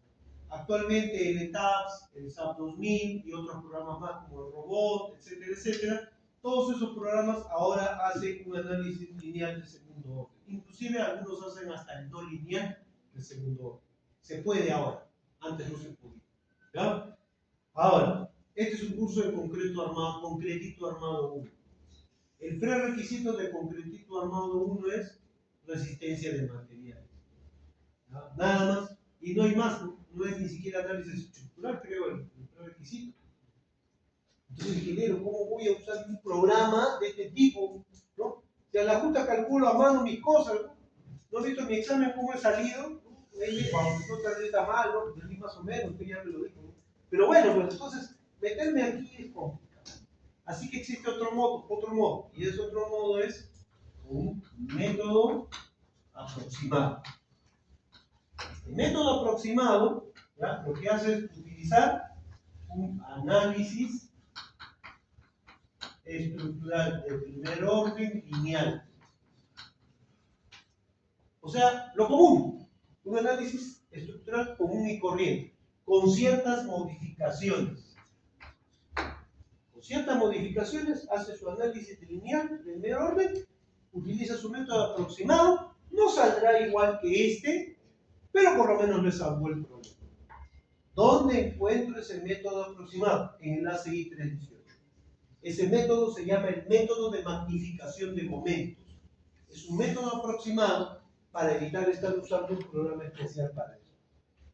Actualmente el ETAPS, el SAP 2000 y otros programas más como el Robot, etcétera, etcétera, todos esos programas ahora hacen un análisis lineal de segundo orden. Inclusive algunos hacen hasta el no lineal de segundo orden. Se puede ahora, antes no se podía. ¿Ya? Ahora, este es un curso de concretito armado 1. El prerequisito de concretito armado 1 es resistencia de materiales. ¿Ya? Nada más, y no hay más, no es ni siquiera análisis estructural, creo, el prerequisito. Entonces, ingeniero, ¿cómo voy a usar un programa de este tipo? ¿No? Si a la justa calculo a mano mis cosas, ¿no he visto en mi examen cómo he salido? ¿No? No tal vez está mal, ¿no? Entendí más o menos, usted ya me lo dijo. ¿No? Pero bueno, pues entonces, meterme aquí es complicado. Así que existe otro modo, y ese otro modo es un método aproximado. El método aproximado, ¿ya?, lo que hace es utilizar un análisis estructural de primer orden lineal. O sea, lo común, un análisis estructural común y corriente, con ciertas modificaciones. Con ciertas modificaciones hace su análisis lineal de primer orden, utiliza su método aproximado, no saldrá igual que este, pero por lo menos le salvó el problema. ¿Dónde encuentro ese método aproximado? En el ACI 318. Ese método se llama el método de magnificación de momentos. Es un método aproximado para evitar estar usando un programa especial para eso.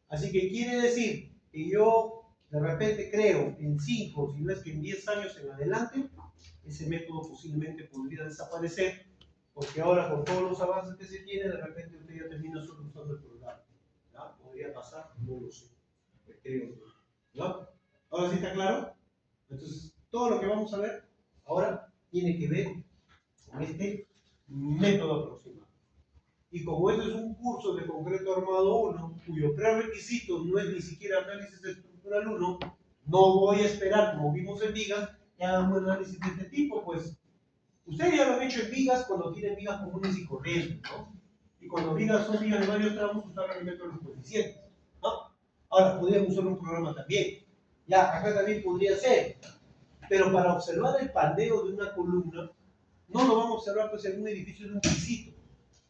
Así que quiere decir que yo de repente creo en 5, si no es que en 10 años en adelante, ese método posiblemente podría desaparecer, porque ahora con todos los avances que se tienen, de repente usted ya termina solo usando el programa. ¿Ya? ¿Podría pasar? No lo sé. Creo. ¿Ya? ¿Ahora sí está claro? Entonces, todo lo que vamos a ver Ahora tiene que ver con este método aproximado. Y como este es un curso de concreto armado 1, cuyo prerequisito no es ni siquiera análisis estructural 1, no voy a esperar, como vimos en vigas, que hagan un análisis de este tipo, pues ustedes ya lo han hecho en vigas cuando tienen vigas comunes y corrientes, ¿no? Y cuando vigas son vigas de varios tramos, usaron el método de los coeficientes, ¿no? Ahora, podríamos usar un programa también. Ya, acá también podría ser. Pero para observar el pandeo de una columna, no lo vamos a observar pues, en un edificio de un pisito.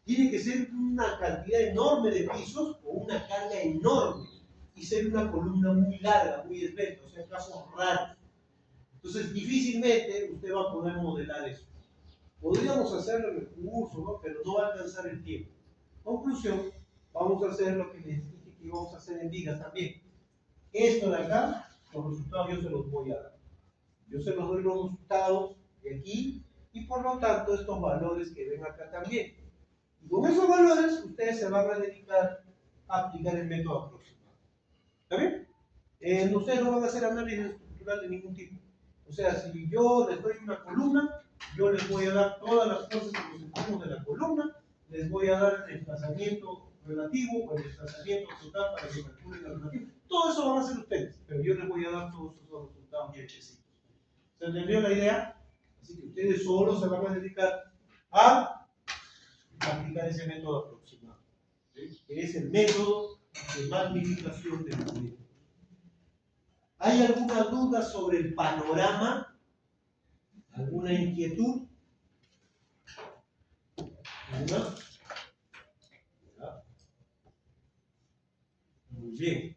Tiene que ser una cantidad enorme de pisos o una carga enorme y ser una columna muy larga, muy esbelta, o sea, casos raros. Entonces, difícilmente usted va a poder modelar eso. Podríamos hacerlo en el curso, ¿no? Pero no va a alcanzar el tiempo. Conclusión, vamos a hacer lo que les dije que íbamos a hacer en vigas también. Esto de acá, los resultados yo se los voy a dar. Yo se los doy los resultados de aquí y por lo tanto estos valores que ven acá también. Y con esos valores ustedes se van a dedicar a aplicar el método aproximado. ¿Está bien? Ustedes no van a hacer análisis estructural de ningún tipo. O sea, si yo les doy una columna, yo les voy a dar todas las fuerzas y los extremos de la columna, les voy a dar el desplazamiento relativo o el desplazamiento total para que calculen el relativo. Todo eso van a hacer ustedes, pero yo les voy a dar todos esos resultados bien hechecitos. ¿Se entendió la idea? Así que ustedes solo se van a dedicar a aplicar ese método aproximado, ¿sí? Que es el método de magnificación del movimiento. ¿Hay alguna duda sobre el panorama? ¿Alguna inquietud? ¿Alguna? ¿Ya? Muy bien.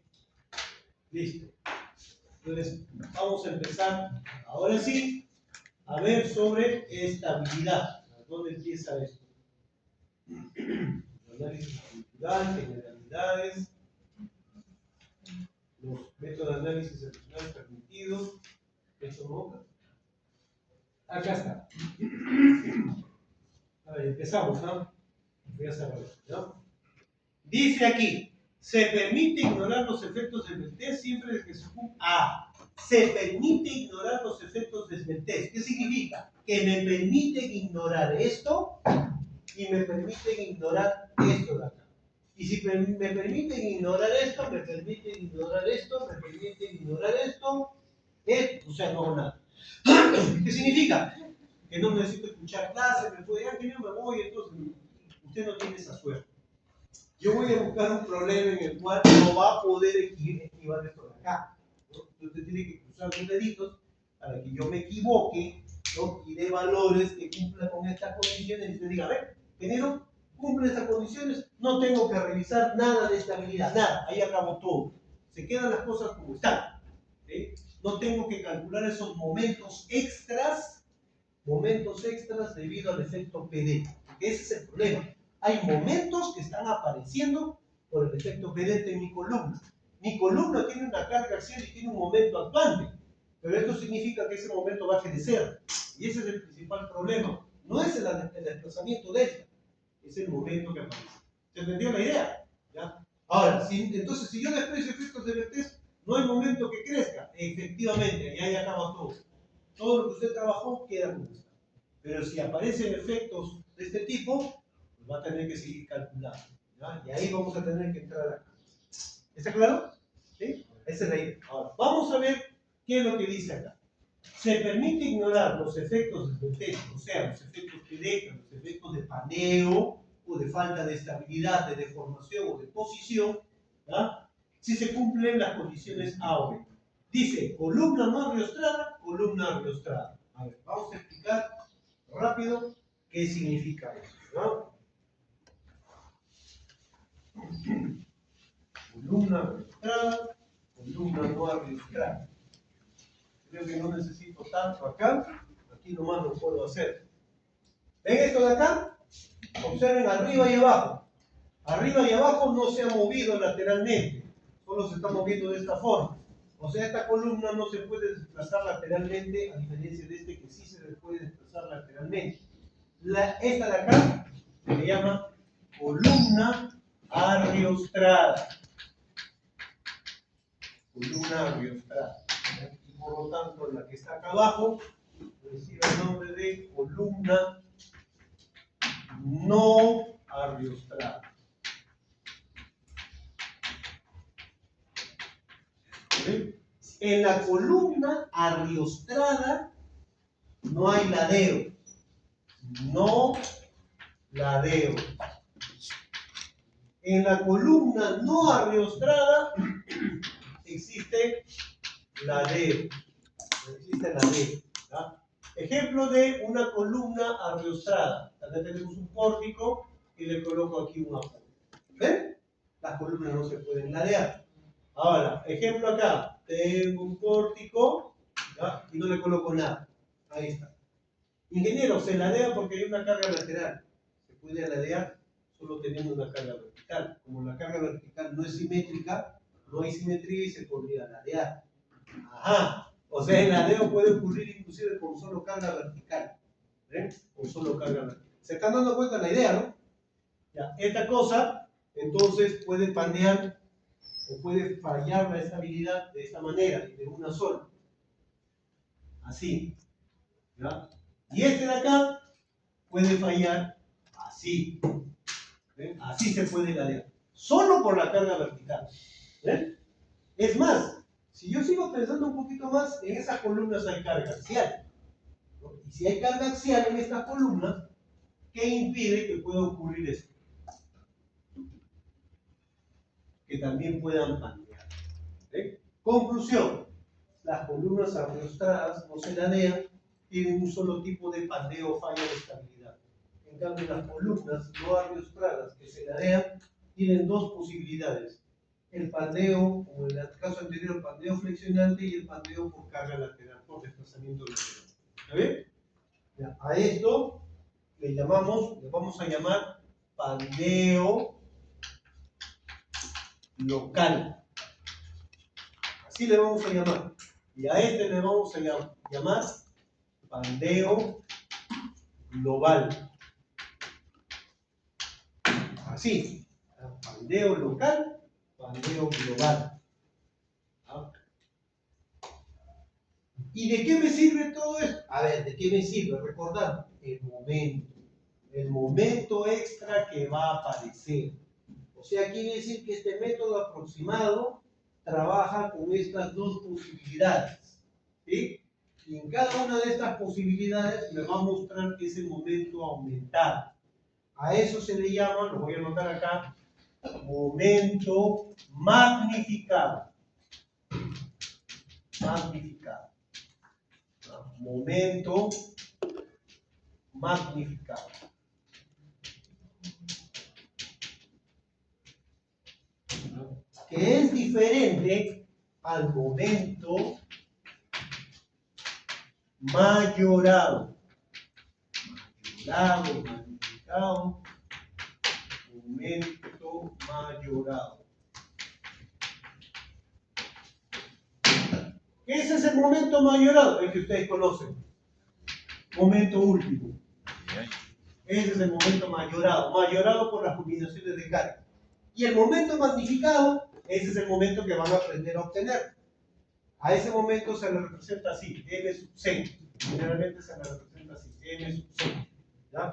Listo. Entonces, vamos a empezar, ahora sí, a ver sobre estabilidad. ¿Dónde empieza esto? Análisis estructural, generalidades, los métodos de análisis estructural permitidos. ¿Eso no? Acá está. A ver, empezamos, ¿no? Voy a cerrar esto, ¿no? Dice aquí, se permite ignorar los efectos de Smeltez siempre que se cumpla. Ah, se permite ignorar los efectos de Smeltez. ¿Qué significa? Que me permiten ignorar esto y me permiten ignorar esto de acá. Y si me permiten ignorar esto, me permiten ignorar esto, me permiten ignorar esto, o sea, no hago nada. ¿Qué significa? Que no necesito escuchar clases, me puede, que yo me voy, entonces usted no tiene esa suerte. Yo voy a buscar un problema en el cual no va a poder esquivar esto de acá, ¿no? Usted tiene que cruzar sus deditos para que yo me equivoque, ¿no? Y dé valores que cumplan con estas condiciones y usted diga, a ver, ingeniero, cumple estas condiciones, no tengo que revisar nada de estabilidad, nada, ahí acabó todo. Se quedan las cosas como están, ¿sí? No tengo que calcular esos momentos extras debido al efecto PD, porque ese es el problema. Hay momentos que están apareciendo por el efecto PD en mi columna. Mi columna tiene una carga axial y tiene un momento actuante, pero esto significa que ese momento va a crecer. Y ese es el principal problema. No es el desplazamiento delta, es el momento que aparece. ¿Se entendió la idea? ¿Ya? Ahora, entonces, si yo desprecio efectos de Smeltez, no hay momento que crezca. Efectivamente, y ahí acaba todo. Todo lo que usted trabajó queda como está. Pero si aparecen efectos de este tipo, pues va a tener que seguir calculando, ¿ya? Y ahí vamos a tener que entrar acá. ¿Está claro? ¿Sí? Esa es la idea. Ahora, vamos a ver qué es lo que dice acá. Se permite ignorar los efectos de Smeltez, o sea, los efectos que dejan, los efectos de paneo o de falta de estabilidad, de deformación o de posición, ¿ya? Si se cumplen las condiciones A o B. Dice columna no ariostrada, columna ariostrada. A ver, vamos a explicar rápido qué significa eso, ¿no? Columna ariostrada, columna no ariostrada. Creo que no necesito tanto acá, aquí nomás lo puedo hacer. ¿Ven esto de acá? Observen arriba y abajo. Arriba y abajo no se ha movido lateralmente, solo se está moviendo de esta forma. O sea, esta columna no se puede desplazar lateralmente, a diferencia de este que sí se puede desplazar lateralmente. Esta de acá se llama columna ariostrada. Columna ariostrada. Y por lo tanto, la que está acá abajo recibe el nombre de columna no arriostrada. ¿Sí? En la columna arriostrada no hay ladeo. No ladeo. En la columna no arriostrada existe ladeo. Existe ladeo. ¿Ya? Ejemplo de una columna arriostrada. También tenemos un pórtico y le coloco aquí un apoyo. ¿Ven? Las columnas no se pueden ladear. Ahora, ejemplo acá. Tengo un pórtico, ¿ya? Y no le coloco nada. Ahí está. Ingeniero, se ladea porque hay una carga lateral. Se puede ladear solo teniendo una carga vertical. Como la carga vertical no es simétrica, no hay simetría y se podría ladear. Ajá. O sea, el ladeo puede ocurrir inclusive con solo carga vertical. ¿Ven? Con solo carga vertical. Se están dando cuenta de la idea, ¿no? Ya, esta cosa, entonces, puede pandear o puede fallar la estabilidad de esta manera, de una sola. Así. ¿Ya? Y este de acá puede fallar así. ¿Ven? Así se puede ladear. Solo por la carga vertical. ¿Ven? Es más, si yo sigo pensando un poquito más, en esas columnas hay carga axial. ¿No? Y si hay carga axial en estas columnas, ¿qué impide que pueda ocurrir esto? Que también puedan pandear. ¿Ven? Conclusión. Las columnas arriostradas no se ladean, tienen un solo tipo de pandeo o falla de estabilidad. En cambio, las columnas no arriostradas que se ladean tienen dos posibilidades. El pandeo, como en el caso anterior, el pandeo flexionante y el pandeo por carga lateral, por desplazamiento lateral. ¿Está bien? Ya, a esto le vamos a llamar pandeo local. Así le vamos a llamar. Y a este le vamos a llamar pandeo global. Así. Pandeo local, pandeo global. ¿Ah? ¿Y de qué me sirve todo esto? A ver, ¿de qué me sirve? Recordad, el momento extra que va a aparecer. O sea, quiere decir que este método aproximado trabaja con estas dos posibilidades. ¿Sí? Y en cada una de estas posibilidades me va a mostrar ese momento aumentado. A eso se le llama, lo voy a anotar acá, momento magnificado. Magnificado. Momento magnificado. Que es diferente al momento mayorado. Mayorado, magnificado, momento mayorado. ¿Qué es ese momento mayorado? El que ustedes conocen. Momento último. Ese es el momento mayorado. Mayorado por las combinaciones de carga. Y el momento magnificado, ese es el momento que van a aprender a obtener. A ese momento se le representa así, M sub C. Generalmente se le representa así, M sub C. ¿Ya?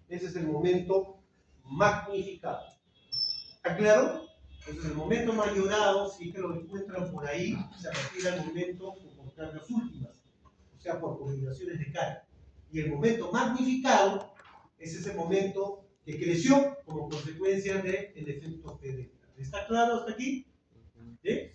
Ese es el momento magnificado. ¿Está claro? Entonces el momento mayorado, si es que lo encuentran por ahí, se refiere al momento por cargas últimas, o sea, por combinaciones de carga. Y el momento magnificado es ese momento que creció como consecuencia del efecto P. ¿Está claro hasta aquí? ¿Sí?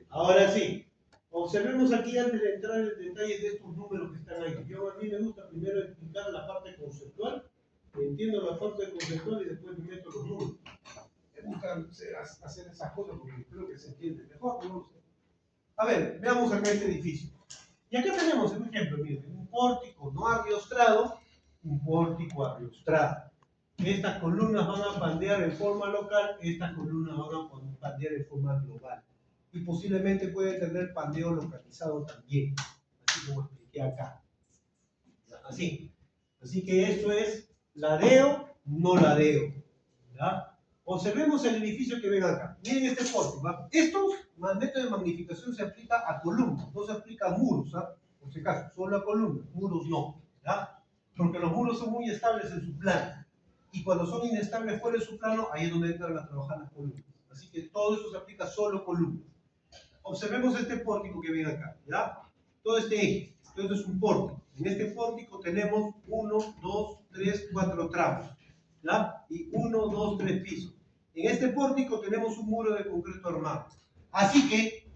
Ahora sí, observemos aquí antes de entrar en detalles de estos números que están ahí. A mí me gusta primero explicar la parte conceptual, entiendo la parte conceptual y después me meto los números. Me gusta hacer esas cosas porque creo que se entiende mejor, ¿no? A ver, veamos acá este edificio. Y acá tenemos un ejemplo, miren, un pórtico no arriostrado, un pórtico arriostrado. Estas columnas van a pandear en forma local, estas columnas van a pandear en forma global. Y posiblemente puede tener pandeo localizado también, así como expliqué acá. Así. Así que esto es ladeo, no ladeo. ¿Ya? Observemos el edificio que ven acá. Miren este pórtico. Esto, el método de magnificación se aplica a columnas, no se aplica a muros. ¿Ah? por si acaso, solo la columna, muros no, ¿ya? Porque los muros son muy estables en su plano, y cuando son inestables fuera de su plano, ahí es donde entran a trabajar las columnas. Así que todo eso se aplica solo columnas. Observemos este pórtico que viene acá, ¿ya? Todo este eje, esto es un pórtico. En este pórtico tenemos 1, 2, 3, 4 tramos, ¿ya? Y 1, 2, 3 pisos. En este pórtico tenemos un muro de concreto armado. Así que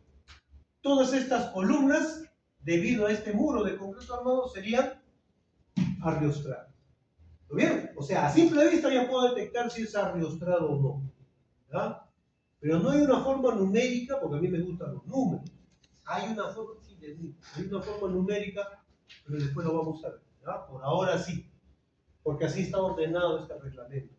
todas estas columnas, debido a este muro de concreto armado, serían arriostradas. ¿Lo vieron? O sea, a simple vista ya puedo detectar si es arriostrado o no, ¿ya? Pero no hay una forma numérica, porque a mí me gustan los números. Hay una forma, sí, hay una forma numérica, pero después lo vamos a ver, ¿ya? Por ahora sí, porque así está ordenado este reglamento.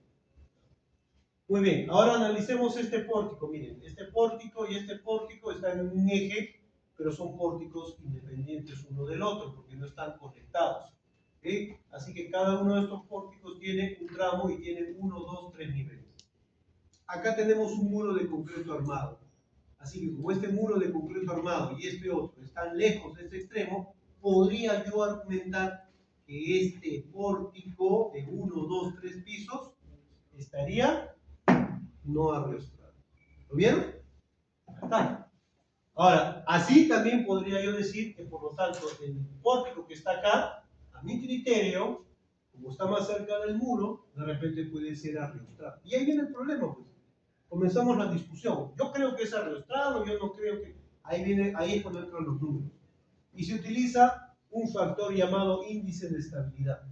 Muy bien, ahora analicemos este pórtico. Miren, este pórtico y este pórtico están en un eje, pero son pórticos independientes uno del otro, porque no están conectados. ¿Okay? Así que cada uno de estos pórticos tiene un tramo y tiene 1, 2, 3 niveles. Acá tenemos un muro de concreto armado. Así que como este muro de concreto armado y este otro están lejos de este extremo, podría yo argumentar que este pórtico de 1, 2, 3 pisos estaría no arriostrado. ¿Lo vieron? Está. Ahora, así también podría yo decir que por lo tanto el pórtico que está acá, a mi criterio, como está más cerca del muro, de repente puede ser arriostrado. Y ahí viene el problema, pues. Comenzamos la discusión. Yo creo que es arriostrado, yo no creo que... Ahí es cuando entran los números. Y se utiliza un factor llamado índice de estabilidad,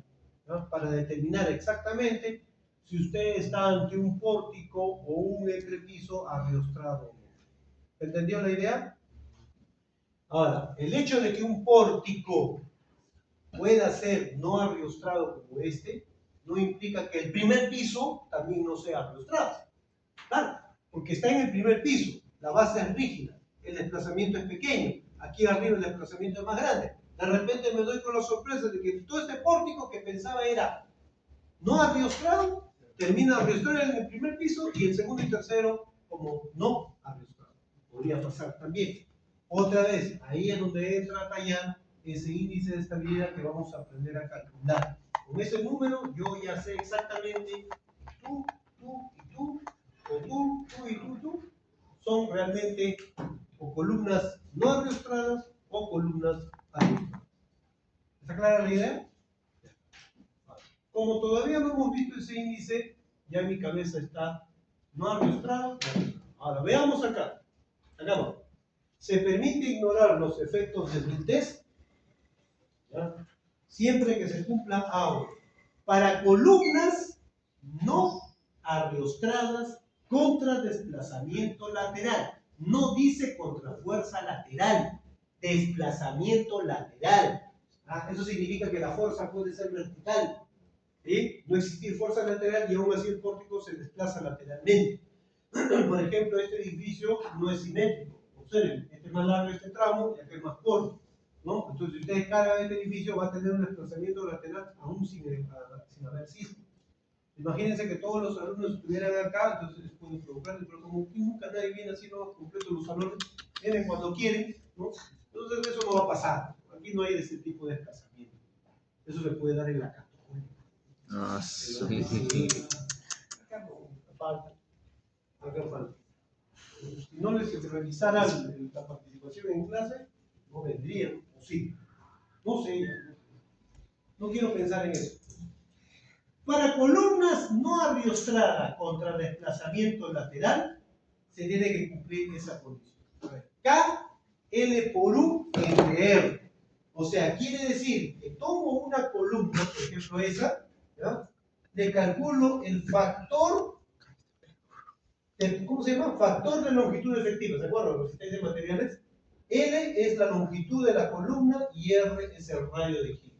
¿no? Para determinar exactamente si usted está ante un pórtico o un entrepiso arriostrado. ¿Entendió la idea? Ahora, el hecho de que un pórtico pueda ser no arriostrado como este, no implica que el primer piso también no sea arriostrado. Claro, porque está en el primer piso, la base es rígida, el desplazamiento es pequeño, aquí arriba el desplazamiento es más grande. De repente me doy con la sorpresa de que todo este pórtico que pensaba era no arriostrado, termina arriostrado en el primer piso y el segundo y tercero como no arriostrado. Podría pasar también. Otra vez, ahí es donde entra a tallar ese índice de estabilidad que vamos a aprender a calcular. Con ese número yo ya sé exactamente tú y tú, o tú y tú, son realmente o columnas no arriostradas o columnas arriostradas. ¿Está clara la idea? Como todavía no hemos visto ese índice, ya mi cabeza está no arriostrado. Ahora, veamos acá. Acá vamos. Se permite ignorar los efectos de desnudez, ¿ya? Siempre que se cumpla A1. Para columnas no arriostradas contra desplazamiento lateral. No dice contra fuerza lateral, desplazamiento lateral. Eso significa que la fuerza puede ser vertical. ¿Sí? No existir fuerza lateral y aún así el pórtico se desplaza lateralmente. Por ejemplo, este edificio no es simétrico. Observen, este es más largo este tramo y aquel más corto, ¿no? Entonces, si ustedes cargan este edificio, va a tener un desplazamiento lateral aún sin haber sismo. Imagínense que todos los alumnos estuvieran acá, entonces pueden provocar, pero como nunca nadie viene así, no completo los salones, vienen cuando quieren, ¿no? Entonces eso no va a pasar. Aquí no hay ese tipo de desplazamiento. Eso se puede dar en la católica. Ah, sí. Acá no, falta. Acá falta. Si no les revisara la participación en clase, no vendrían, o sí. No sé, no quiero pensar en eso. Para columnas no arriostradas contra desplazamiento lateral, se tiene que cumplir esa condición. K, L por U entre R. O sea, quiere decir que tomo una columna, por ejemplo esa, ¿ya? Le calculo el factor, ¿cómo se llama? Factor de longitud efectiva, ¿se acuerdan? Los sistemas de materiales. L es la longitud de la columna y R es el radio de giro.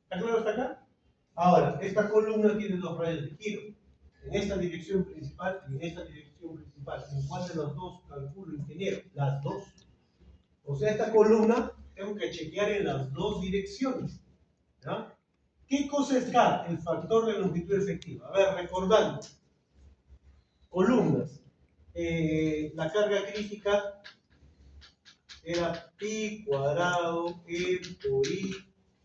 ¿Está claro hasta acá? Ahora, esta columna tiene dos radios de giro. En esta dirección principal y en esta dirección principal. ¿En cuál de las dos calculo, ingeniero? Las dos. O sea, esta columna tengo que chequear en las dos direcciones. ¿Ya? ¿Qué cosa es K? El factor de longitud efectiva. A ver, recordando. Columnas. La carga crítica era pi cuadrado E por I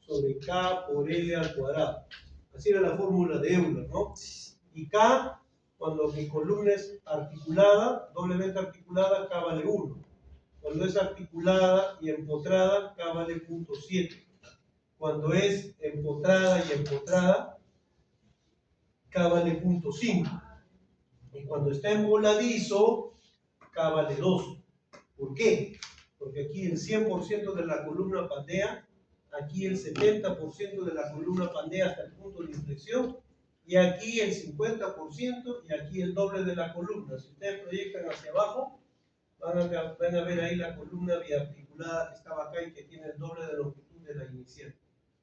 sobre K por L al cuadrado. Así era la fórmula de Euler, ¿no? Y K, cuando mi columna es articulada, doblemente articulada, K vale 1. Cuando es articulada y empotrada, K vale 0.7. Cuando es empotrada y empotrada, K vale 0.5. Y cuando está en voladizo, K vale 2. ¿Por qué? Porque aquí el 100% de la columna pandea, aquí el 70% de la columna pandea hasta el punto de inflexión, y aquí el 50% y aquí el doble de la columna. Si ustedes proyectan hacia abajo, van a ver ahí la columna biarticulada que estaba acá y que tiene el doble de longitud de la inicial.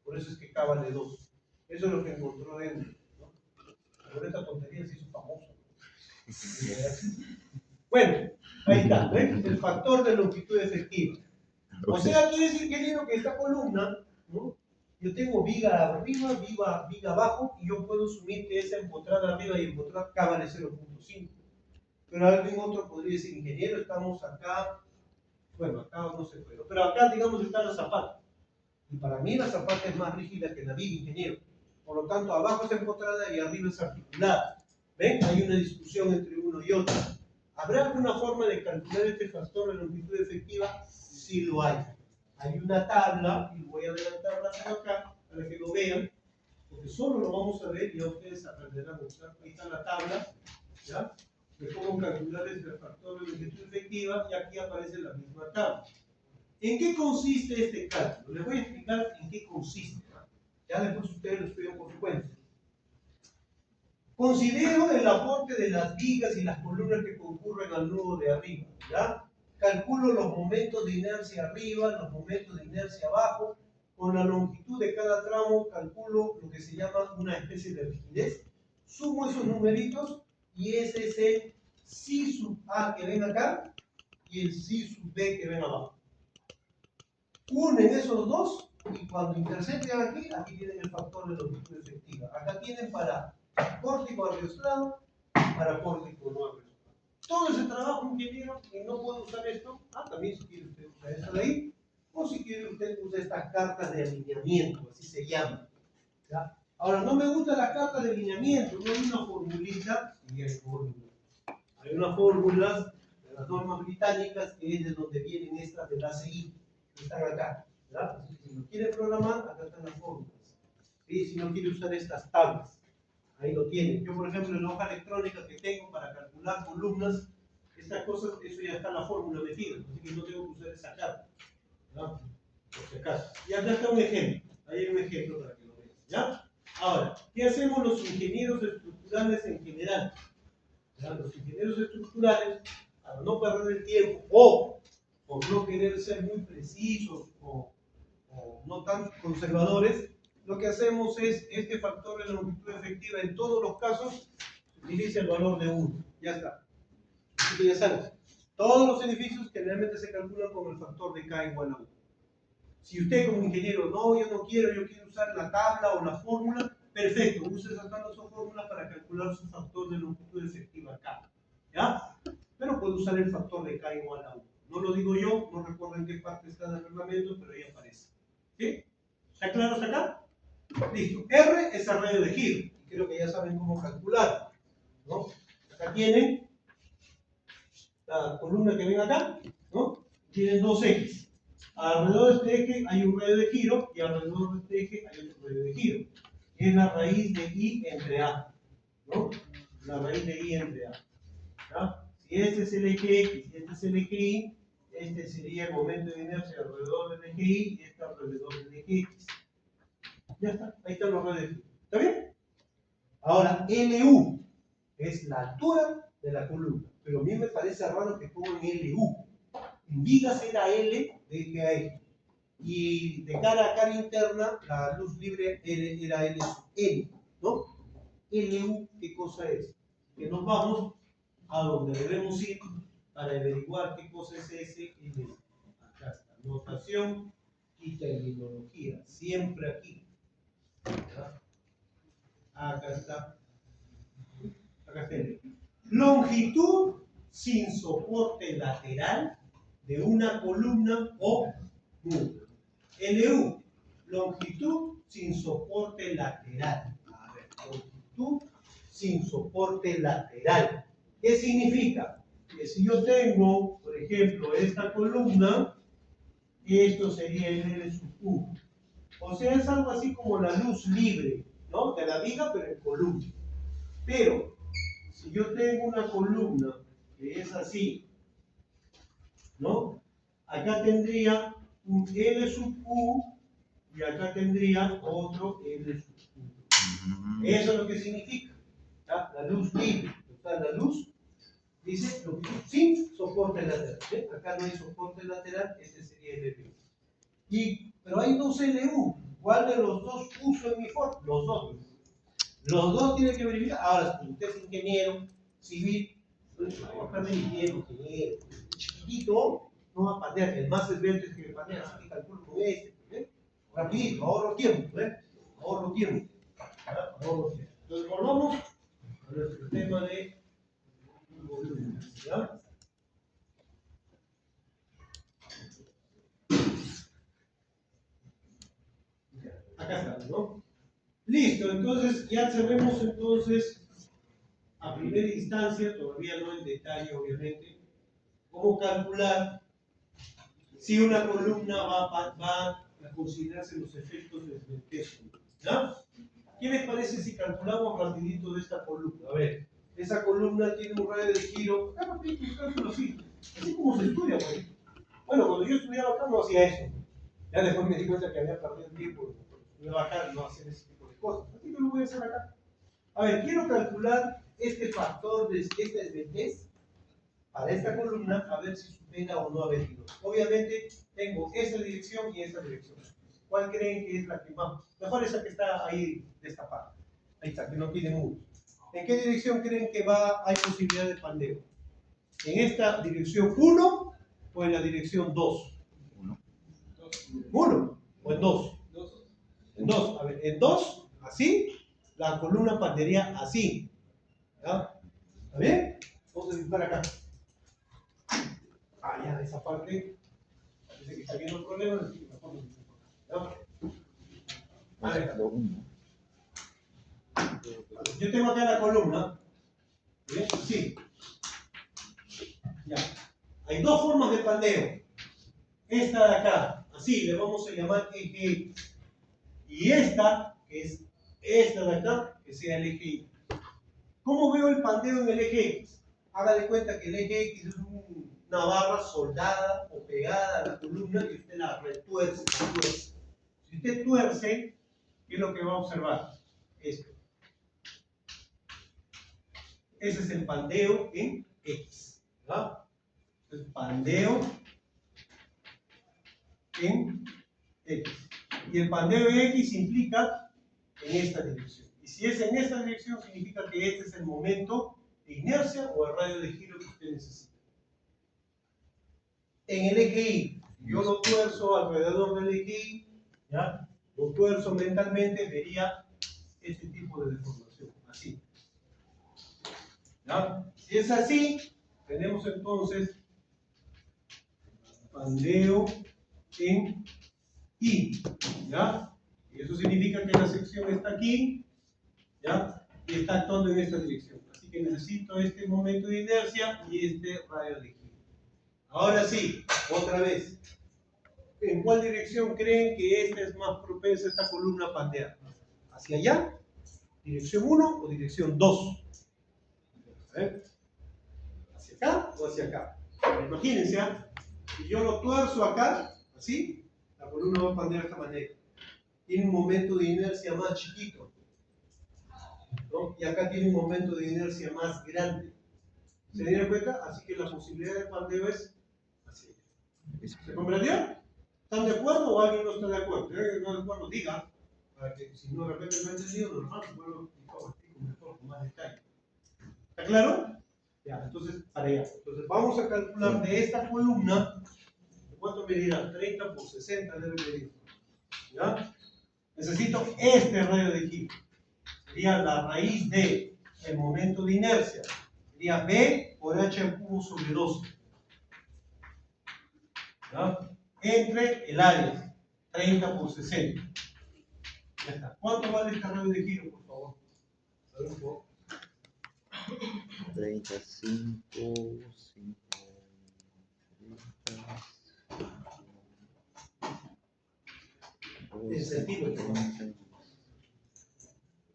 Por eso es que K vale 2. Eso es lo que encontró Euler, ¿no? Por esta tontería se hizo famoso. Bueno, ahí está, ¿ven? El factor de longitud efectiva. O sea, quiere decir, ingeniero, que esta columna, ¿no? Yo tengo viga arriba, viga abajo, y yo puedo asumir que esa empotrada arriba y empotrada K vale 0.5. Pero alguien otro podría decir, ingeniero, estamos acá, bueno, acá no se puede, pero acá, digamos, está la zapata. Y para mí la zapata es más rígida que la viga, ingeniero. Por lo tanto, abajo es empotrada y arriba es articulada. ¿Ven? Hay una discusión entre uno y otro. ¿Habrá alguna forma de calcular este factor de longitud efectiva? Sí lo hay. Hay una tabla, y voy a adelantarla acá para que lo vean, porque solo lo vamos a ver y ya ustedes aprenderán a usar. Ahí está la tabla, ¿ya? De cómo calcular este factor de longitud efectiva, y aquí aparece la misma tabla. ¿En qué consiste este cálculo? Les voy a explicar en qué consiste. Ya después ustedes lo estudian por su cuenta. Considero el aporte de las vigas y las columnas que concurren al nudo de arriba, ¿ya? Calculo los momentos de inercia arriba, los momentos de inercia abajo. Con la longitud de cada tramo calculo lo que se llama una especie de rigidez. Sumo esos numeritos y ese es el psi sub A que ven acá y el psi sub B que ven abajo. Unen esos dos y cuando intersecten aquí, aquí tienen el factor de longitud efectiva. Acá tienen para pórtico arreostrado, para pórtico no arreostrado. Todo ese trabajo, ingeniero, y no puedo usar esto. También si quiere usted usar esto de ahí, o si quiere usted usa estas cartas de alineamiento, así se llaman. ¿Ya? Ahora, no me gustan las cartas de alineamiento, no hay una formulita, y hay fórmulas. Hay unas fórmulas de las normas británicas que es de donde vienen estas del ACI, que están acá. ¿Ya? Si lo quiere programar, acá están las fórmulas. ¿Sí? Si no quiere usar estas tablas, ahí lo tienen. Yo, por ejemplo, en la hoja electrónica que tengo para calcular columnas, estas cosas, eso ya está la fórmula metida, así que no tengo que usar esa carta. ¿Ya? Por si acaso. Y acá está un ejemplo. Ahí hay un ejemplo para que lo vean. ¿Ya? Ahora, ¿qué hacemos los ingenieros estructurales en general? ¿Ya? Los ingenieros estructurales, para no perder el tiempo o por no querer ser muy precisos o no tan conservadores, lo que hacemos es este factor de longitud efectiva en todos los casos utiliza el valor de 1. Ya está. Así que ya sabes, todos los edificios generalmente se calculan con el factor de K igual a 1. Si usted como ingeniero, no, yo no quiero, yo quiero usar la tabla o la fórmula, perfecto, use esa tabla o fórmula para calcular su factor de longitud efectiva K. ¿Ya? Pero puede usar el factor de K igual a 1. No lo digo yo, no recuerdo en qué parte está del reglamento, pero ahí aparece. ¿Sí? ¿Está claro hasta acá? Listo. R es el radio de giro. Y creo que ya saben cómo calcular, ¿no? Acá tienen la columna que ven acá, ¿no? Tienen dos ejes. Alrededor de este eje hay un radio de giro y alrededor de este eje hay otro radio de giro. Es la raíz de I entre A, ¿no? La raíz de I entre A. ¿Ya? Si este es el eje X y este es el eje Y, este sería el momento de inercia alrededor del eje Y y este alrededor del eje X. Ya está, ahí están los radios de giro. ¿Está bien? Ahora, LU es la altura de la columna, pero a mí me parece raro que pongan LU. En vigas era L de eje a eje. Y de cara a cara interna, la luz libre era L sub N, ¿no? LU, ¿qué cosa es? Que nos vamos a donde debemos ir para averiguar qué cosa es ese LU. Acá está, notación y terminología, siempre aquí. ¿Ya? Acá está. Acá está. Longitud sin soporte lateral de una columna o muro. LU, longitud sin soporte lateral. A ver, longitud sin soporte lateral. ¿Qué significa? Que si yo tengo, por ejemplo, esta columna, esto sería el L sub U. O sea, es algo así como la luz libre, ¿no? De la viga, pero en columna. Pero, si yo tengo una columna que es así, ¿no? Acá tendría un L sub U y acá tendría otro L sub U. Eso es lo que significa, ¿ya? La luz libre. O sea, la luz dice longitud sin soporte lateral. ¿Sí? Acá no hay soporte lateral, este sería el LU. Pero hay dos LU. ¿Cuál de los dos uso en mi forma? Los dos. Los dos tienen que verificar. Ahora, si usted es ingeniero civil, ingeniero, chiquitito, no va a panear. El más esbelto es que panea, así que calculo con este. ¿Eh? Rapidito, ahorro tiempo. Ahorro tiempo. Ahorro tiempo. Entonces, volvamos a nuestro tema de volúmenes. ¿Ya? Acá está, ¿no? Listo, entonces ya sabemos entonces a primera instancia, todavía no en detalle obviamente, cómo calcular si una columna va a considerarse los efectos del peso. ¿Ya? ¿Qué les parece si calculamos rapidito de esta columna? A ver, esa columna tiene un radio de giro, así como se estudia, pues. Bueno, cuando yo estudiaba acá no hacía eso. Ya después me di cuenta que había perdido el tiempo. Voy a bajar, no hacer ese tipo de cosas. Así que lo voy a hacer acá. A ver, quiero calcular este factor de esta esbeltez para esta columna, a ver si supera o no a 22. Obviamente tengo esa dirección y esa dirección. ¿Cuál creen que es la que más? Mejor esa que está ahí de esta parte. Ahí está, que no tiene mucho. ¿En qué dirección creen que hay posibilidad de pandeo? ¿En esta dirección 1 o en la dirección 2? 1 o en 2. En 2. A ver, en 2, así, la columna pandearía así. ¿Ya? ¿Está bien? Vamos a dibujar acá. Ya, esa parte. Parece que está viendo el problema, así que mejor lo dibujo. ¿Ya? A ver. Yo tengo acá la columna. ¿Bien? Así. Ya. Hay dos formas de pandeo. Esta de acá, así, le vamos a llamar eje X. Y esta, que es esta de acá, que sea el eje Y. ¿Cómo veo el pandeo en el eje X? Haga de cuenta que el eje X es una barra soldada o pegada a la columna y usted la retuerce. Si usted tuerce, ¿qué es lo que va a observar? Esto. Ese es el pandeo en X. ¿Verdad? El pandeo en X. Y el pandeo en X implica en esta dirección. Y si es en esta dirección, significa que este es el momento de inercia o el radio de giro que usted necesita. En el eje Y, yo lo tuerzo alrededor del eje Y, ¿ya? Lo tuerzo mentalmente, vería este tipo de deformación, así. ¿Ya? Si es así, tenemos entonces pandeo en Y, ¿ya? Y eso significa que la sección está aquí, ¿ya? Y está actuando en esta dirección. Así que necesito este momento de inercia y este radio de giro. Ahora sí, otra vez. ¿En cuál dirección creen que esta es más propensa a esta columna a pandear? ¿Hacia allá? ¿Dirección 1 o dirección 2? A ver. ¿Hacia acá o hacia acá? Imagínense, si yo lo tuerzo acá, así, la columna va a pandear de esta manera. Tiene un momento de inercia más chiquito, ¿no? Y acá tiene un momento de inercia más grande. ¿Se dieron cuenta? Así que la posibilidad de pandeo es así. ¿Se comprendió? ¿Están de acuerdo o alguien no está de acuerdo? Si alguien no está de acuerdo, diga, para que si no de repente no he entendido, normal, vuelvo a explicar mejor, con más detalle. ¿Está claro? Ya, entonces, para allá. Entonces, vamos a calcular de esta columna, ¿cuánto medirá? 30 por 60 debe medir. ¿Ya? Necesito este radio de giro. Sería la raíz de el momento de inercia. Sería B por H al cubo sobre 12. ¿ya? Entre el área, 30 por 60. Ya está. ¿Cuánto vale este radio de giro, por favor? A ver un poco. 35, 5, 30, En centímetros.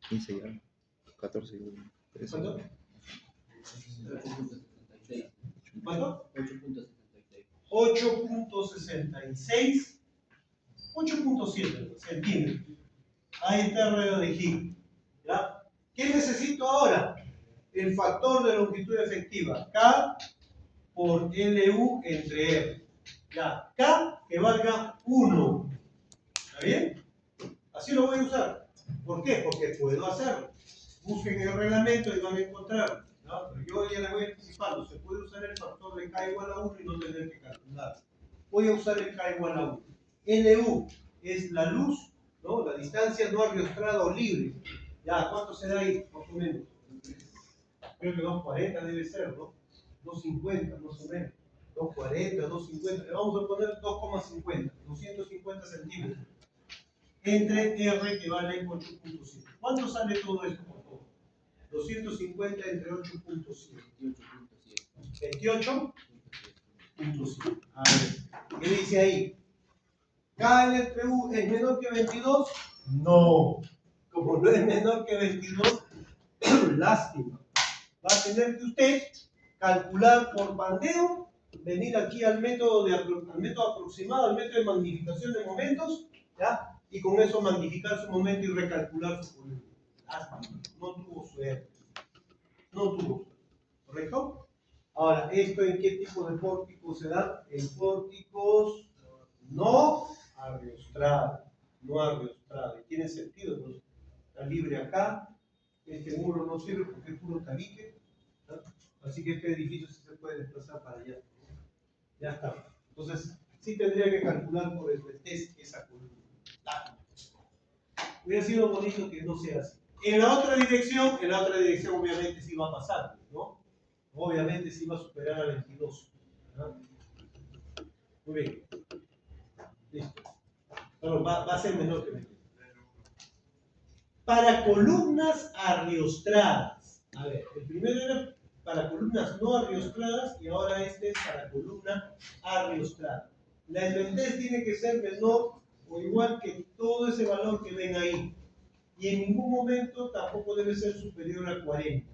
15 ya, 14, 13. ¿Cuánto? 8.76. ¿Cuánto? 8.76. 8.66, 8.7 centímetros. Ahí está el radio de giro. ¿Ya? ¿Qué necesito ahora? El factor de longitud efectiva, K por LU entre R. Ya, K que valga 1. ¿Está bien? Así lo voy a usar. ¿Por qué? Porque puedo hacerlo. Busquen el reglamento y van a encontrar. ¿No? Pero yo ya les voy anticipando. Se puede usar el factor de K igual a 1 y no tener que calcular. Voy a usar el K igual a 1. LU es la luz, ¿no? La distancia no arriostrada o libre. Ya, ¿cuánto se da ahí? Más o menos. Creo que 240 debe ser, ¿no? 250 más o menos. 240, 250. Le vamos a poner 2,50. 250 centímetros. Entre R que vale 8.7. ¿Cuánto sale todo esto, por favor? 250 entre 8.7. 28.7. A ver, ¿qué dice ahí? ¿K entre U es menor que 22? No. Como no es menor que 22, lástima. Va a tener que usted calcular por bandeo, venir aquí al método aproximado, al método de magnificación de momentos, ¿ya? Y con eso magnificar su momento y recalcular su volumen. Lástima, no tuvo suerte. No tuvo suerte. ¿Correcto? Ahora, ¿esto en qué tipo de pórticos se da? En pórticos no arriostrados. No arriostrados. Tiene sentido, pues. Está libre acá. Este muro no sirve porque es puro tabique, ¿no? Así que este edificio sí se puede desplazar para allá. Ya está. Entonces, sí tendría que calcular por el test esa columna. Hubiera sido bonito que no sea así. En la otra dirección obviamente sí va a pasar, ¿no? Obviamente sí va a superar a 22. ¿No? Muy bien. Listo. Bueno, va a ser menor que 22. Para columnas arriostradas. A ver, el primero era para columnas no arriostradas y ahora este es para columna arriostrada. La esbeltez tiene que ser menor o igual que todo ese valor que ven ahí. Y en ningún momento tampoco debe ser superior a 40.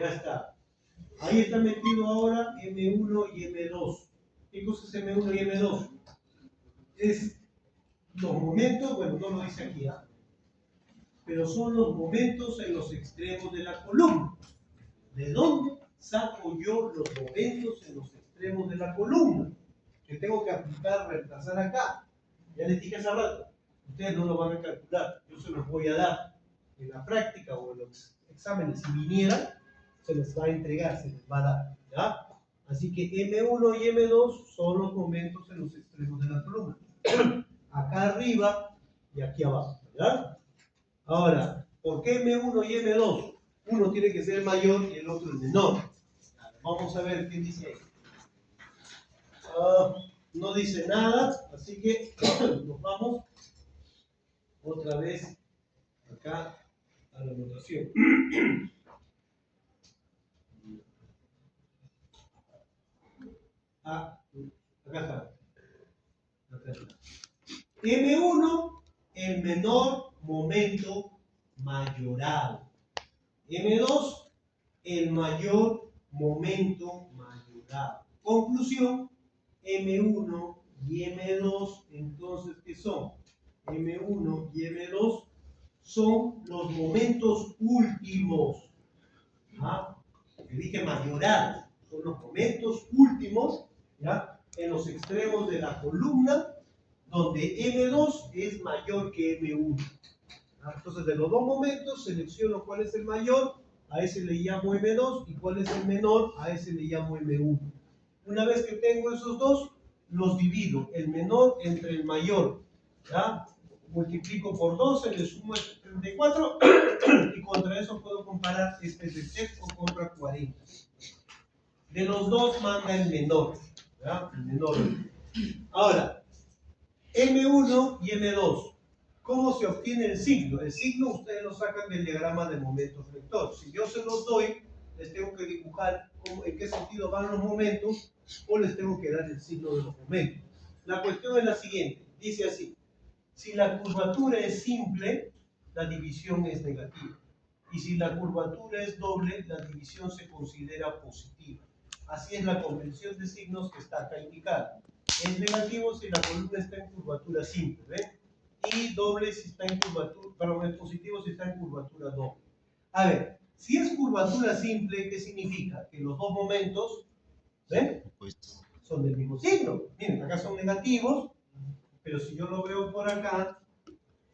Ya está. Ahí está metido ahora M1 y M2. ¿Qué cosa es M1 y M2? Es los momentos, bueno, no lo dice aquí, ¿eh? Pero son los momentos en los extremos de la columna. ¿De dónde saco yo los momentos en los extremos de la columna? Que tengo que aplicar, reemplazar acá. Ya les dije hace rato, ustedes no lo van a calcular, yo se los voy a dar en la práctica o en los exámenes. Si vinieran, se les va a entregar, se les va a dar. ¿Ya? Así que M1 y M2 son los momentos en los extremos de la columna. Acá arriba y aquí abajo. ¿Ya? Ahora, ¿por qué M1 y M2? Uno tiene que ser mayor y el otro es menor. Vamos a ver qué dice ahí. No dice nada, así que nos vamos otra vez acá a la notación. Acá está. Acá está. M1, el menor momento mayorado. M2, el mayor momento mayorado. Conclusión, M1 y M2, entonces, ¿qué son? M1 y M2 son los momentos últimos. ¿Ah? Que dije mayorados. Son los momentos últimos, ¿ya? En los extremos de la columna, donde M2 es mayor que M1. Entonces, de los dos momentos, selecciono cuál es el mayor, a ese le llamo M2, y cuál es el menor, a ese le llamo M1. Una vez que tengo esos dos, los divido, el menor entre el mayor, ¿ya? Multiplico por 12, le sumo 34, y contra eso puedo comparar este es de 6 o contra 40. De los dos manda el menor, ¿ya? El menor. Ahora, M1 y M2. ¿Cómo se obtiene el signo? El signo ustedes lo sacan del diagrama de momentos vector. Si yo se los doy, les tengo que dibujar en qué sentido van los momentos o les tengo que dar el signo de los momentos. La cuestión es la siguiente. Dice así. Si la curvatura es simple, la división es negativa. Y si la curvatura es doble, la división se considera positiva. Así es la convención de signos que está acá indicada. Es negativo si la columna está en curvatura simple, ¿ven? Y doble si está en curvatura, perdón, es positivo si está en curvatura doble. A ver, si es curvatura simple, ¿qué significa? Que los dos momentos, ¿ven? Son del mismo signo. Miren, acá son negativos, pero si yo lo veo por acá,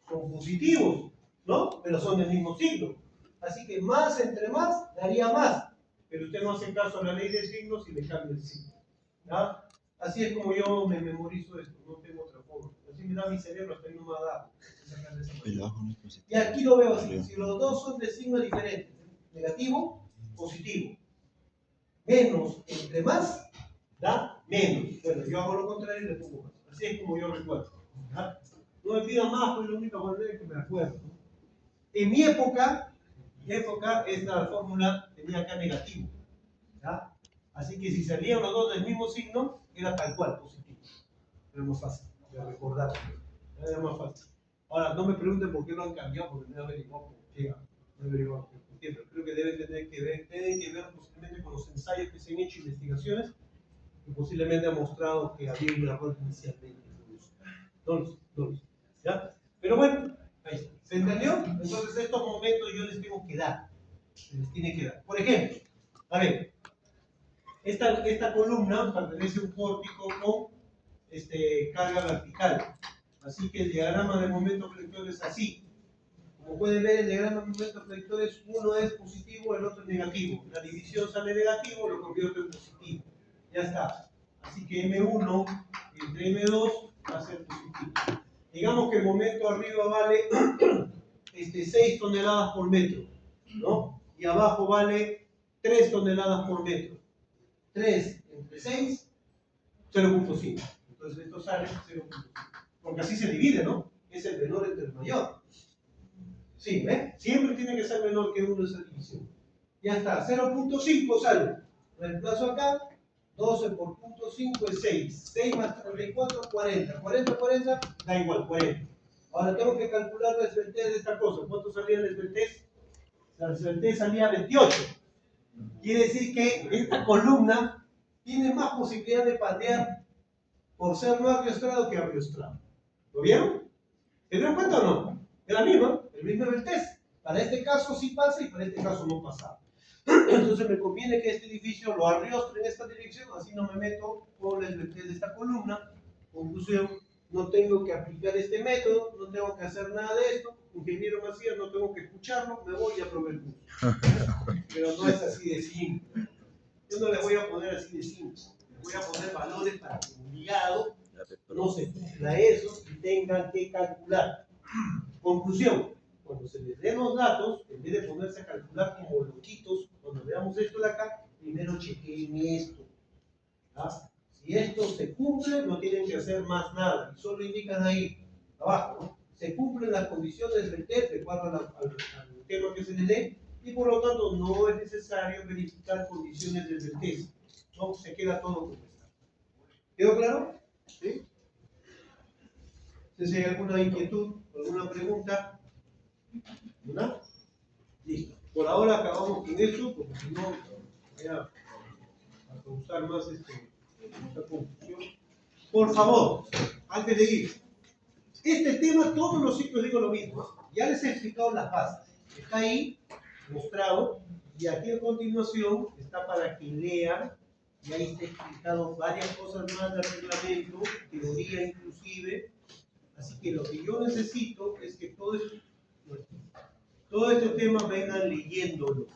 son positivos, ¿no? Pero son del mismo signo. Así que más entre más daría más. Pero usted no hace caso a la ley de signos y le cambia el signo. ¿Ya? Así es como yo me memorizo esto, no tengo otra forma. Así me da mi cerebro, hasta ahí no me ha dado. Y aquí lo veo así, si los dos son de signo diferente, negativo, positivo, menos entre más, da menos. Bueno, yo hago lo contrario y le pongo más. Así es como yo recuerdo. ¿Ya? No me pidan más, pues la única manera que me acuerdo. En mi época, esta fórmula tenía acá negativo. ¿Ya? Así que si salían los dos del mismo signo, era tal cual, positivo. Era más fácil de recordar. Era más fácil. Ahora, no me pregunten por qué lo han cambiado, porque no he averiguado por qué. No he averiguado por qué, pero creo que deben tener que ver posiblemente con los ensayos que se han hecho, investigaciones, que posiblemente han mostrado que había un error inicialmente. No lo sé, no lo sé. ¿Ya? Pero bueno, ahí está. ¿Se entendió? Entonces, estos momentos yo les tengo que dar. Se les tiene que dar. Por ejemplo, a ver, esta columna pertenece a un pórtico con carga vertical. Así que el diagrama de momentos vectores es así. Como pueden ver, el diagrama de momentos vectores, uno es positivo, el otro es negativo. La división sale negativo, lo convierte en positivo. Ya está. Así que M1 entre M2 va a ser positivo. Digamos que el momento arriba vale 6 toneladas por metro, ¿no? Y abajo vale 3 toneladas por metro. 3 entre 6, 0.5. Entonces esto sale 0.5. Porque así se divide, ¿no? Es el menor entre el mayor. Sí, ¿ves? Siempre tiene que ser menor que 1 esa división. Ya está, 0.5 sale. Reemplazo acá, 12 por 0.5 es 6. 6 más 34, 40. 40, 40, da igual, 40. Ahora tengo que calcular la desventez de esta cosa. ¿Cuánto salía la desventez? La desventez salía 28. Quiere decir que esta columna tiene más posibilidad de patear por ser no arriostrado que arriostrado. ¿Lo vieron? ¿Se dieron cuenta o no? Es la misma, el mismo desventez. Para este caso sí pasa y para este caso no pasa. Entonces me conviene que este edificio lo arriostre en esta dirección, así no me meto con la desventez de esta columna. Conclusión, no tengo que aplicar este método, no tengo que hacer nada de esto. Ingeniero Macías, no tengo que escucharlo, me voy a probar el curso. Pero no es así de simple. Yo no le voy a poner así de simple. Le voy a poner valores para que obligado no se cumpla eso y tengan que calcular. Conclusión. Cuando se les den los datos, en vez de ponerse a calcular como loquitos, cuando veamos esto de acá, primero chequeen esto. ¿Ah? Si esto se cumple, no tienen que hacer más nada. Y solo indican ahí, abajo, ¿no? Se cumplen las condiciones del test de acuerdo al tema que se les dé, y por lo tanto no es necesario verificar condiciones del test. No, se queda todo como está. ¿Quedó claro? ¿Sí? Si hay alguna inquietud, alguna pregunta, ¿verdad? Listo. Por ahora acabamos con eso, porque si no, voy a causar más esta confusión. Por favor, antes de ir, este tema, todos los ciclos digo lo mismo, ¿no? Ya les he explicado las bases. Está ahí, mostrado, y aquí a continuación está para que lean, y ahí está explicado varias cosas más del reglamento, teoría inclusive. Así que lo que yo necesito es que todos estos temas vengan leyéndolo.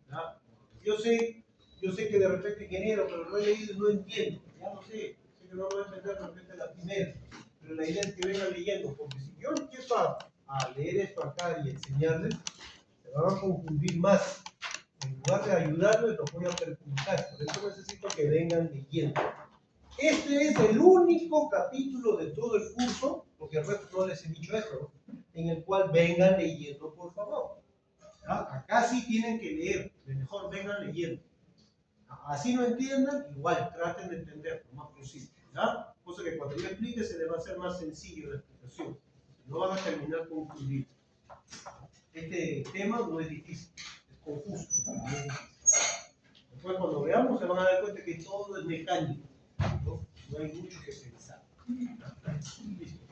¿Ya? Yo sé que de repente ingeniero, pero no he leído y no entiendo. Ya lo sé que no lo voy a entender de repente la primera. Pero la idea es que vengan leyendo, porque si yo empiezo a leer esto acá y enseñarles, se van a confundir más. En lugar de ayudarles, los voy a perjudicar. Por eso necesito que vengan leyendo. Este es el único capítulo de todo el curso, porque el resto no les he dicho eso, ¿no? En el cual vengan leyendo, por favor. ¿Ya? Acá sí tienen que leer, de mejor vengan leyendo. Así no entiendan, igual traten de entender lo más posible. ¿Ya? Cosa que cuando yo explique se les va a hacer más sencillo la explicación. No van a terminar confundidos. Este tema no es difícil, es confuso. No es difícil. Después cuando veamos se van a dar cuenta que todo es mecánico. No hay mucho que pensar. Listo.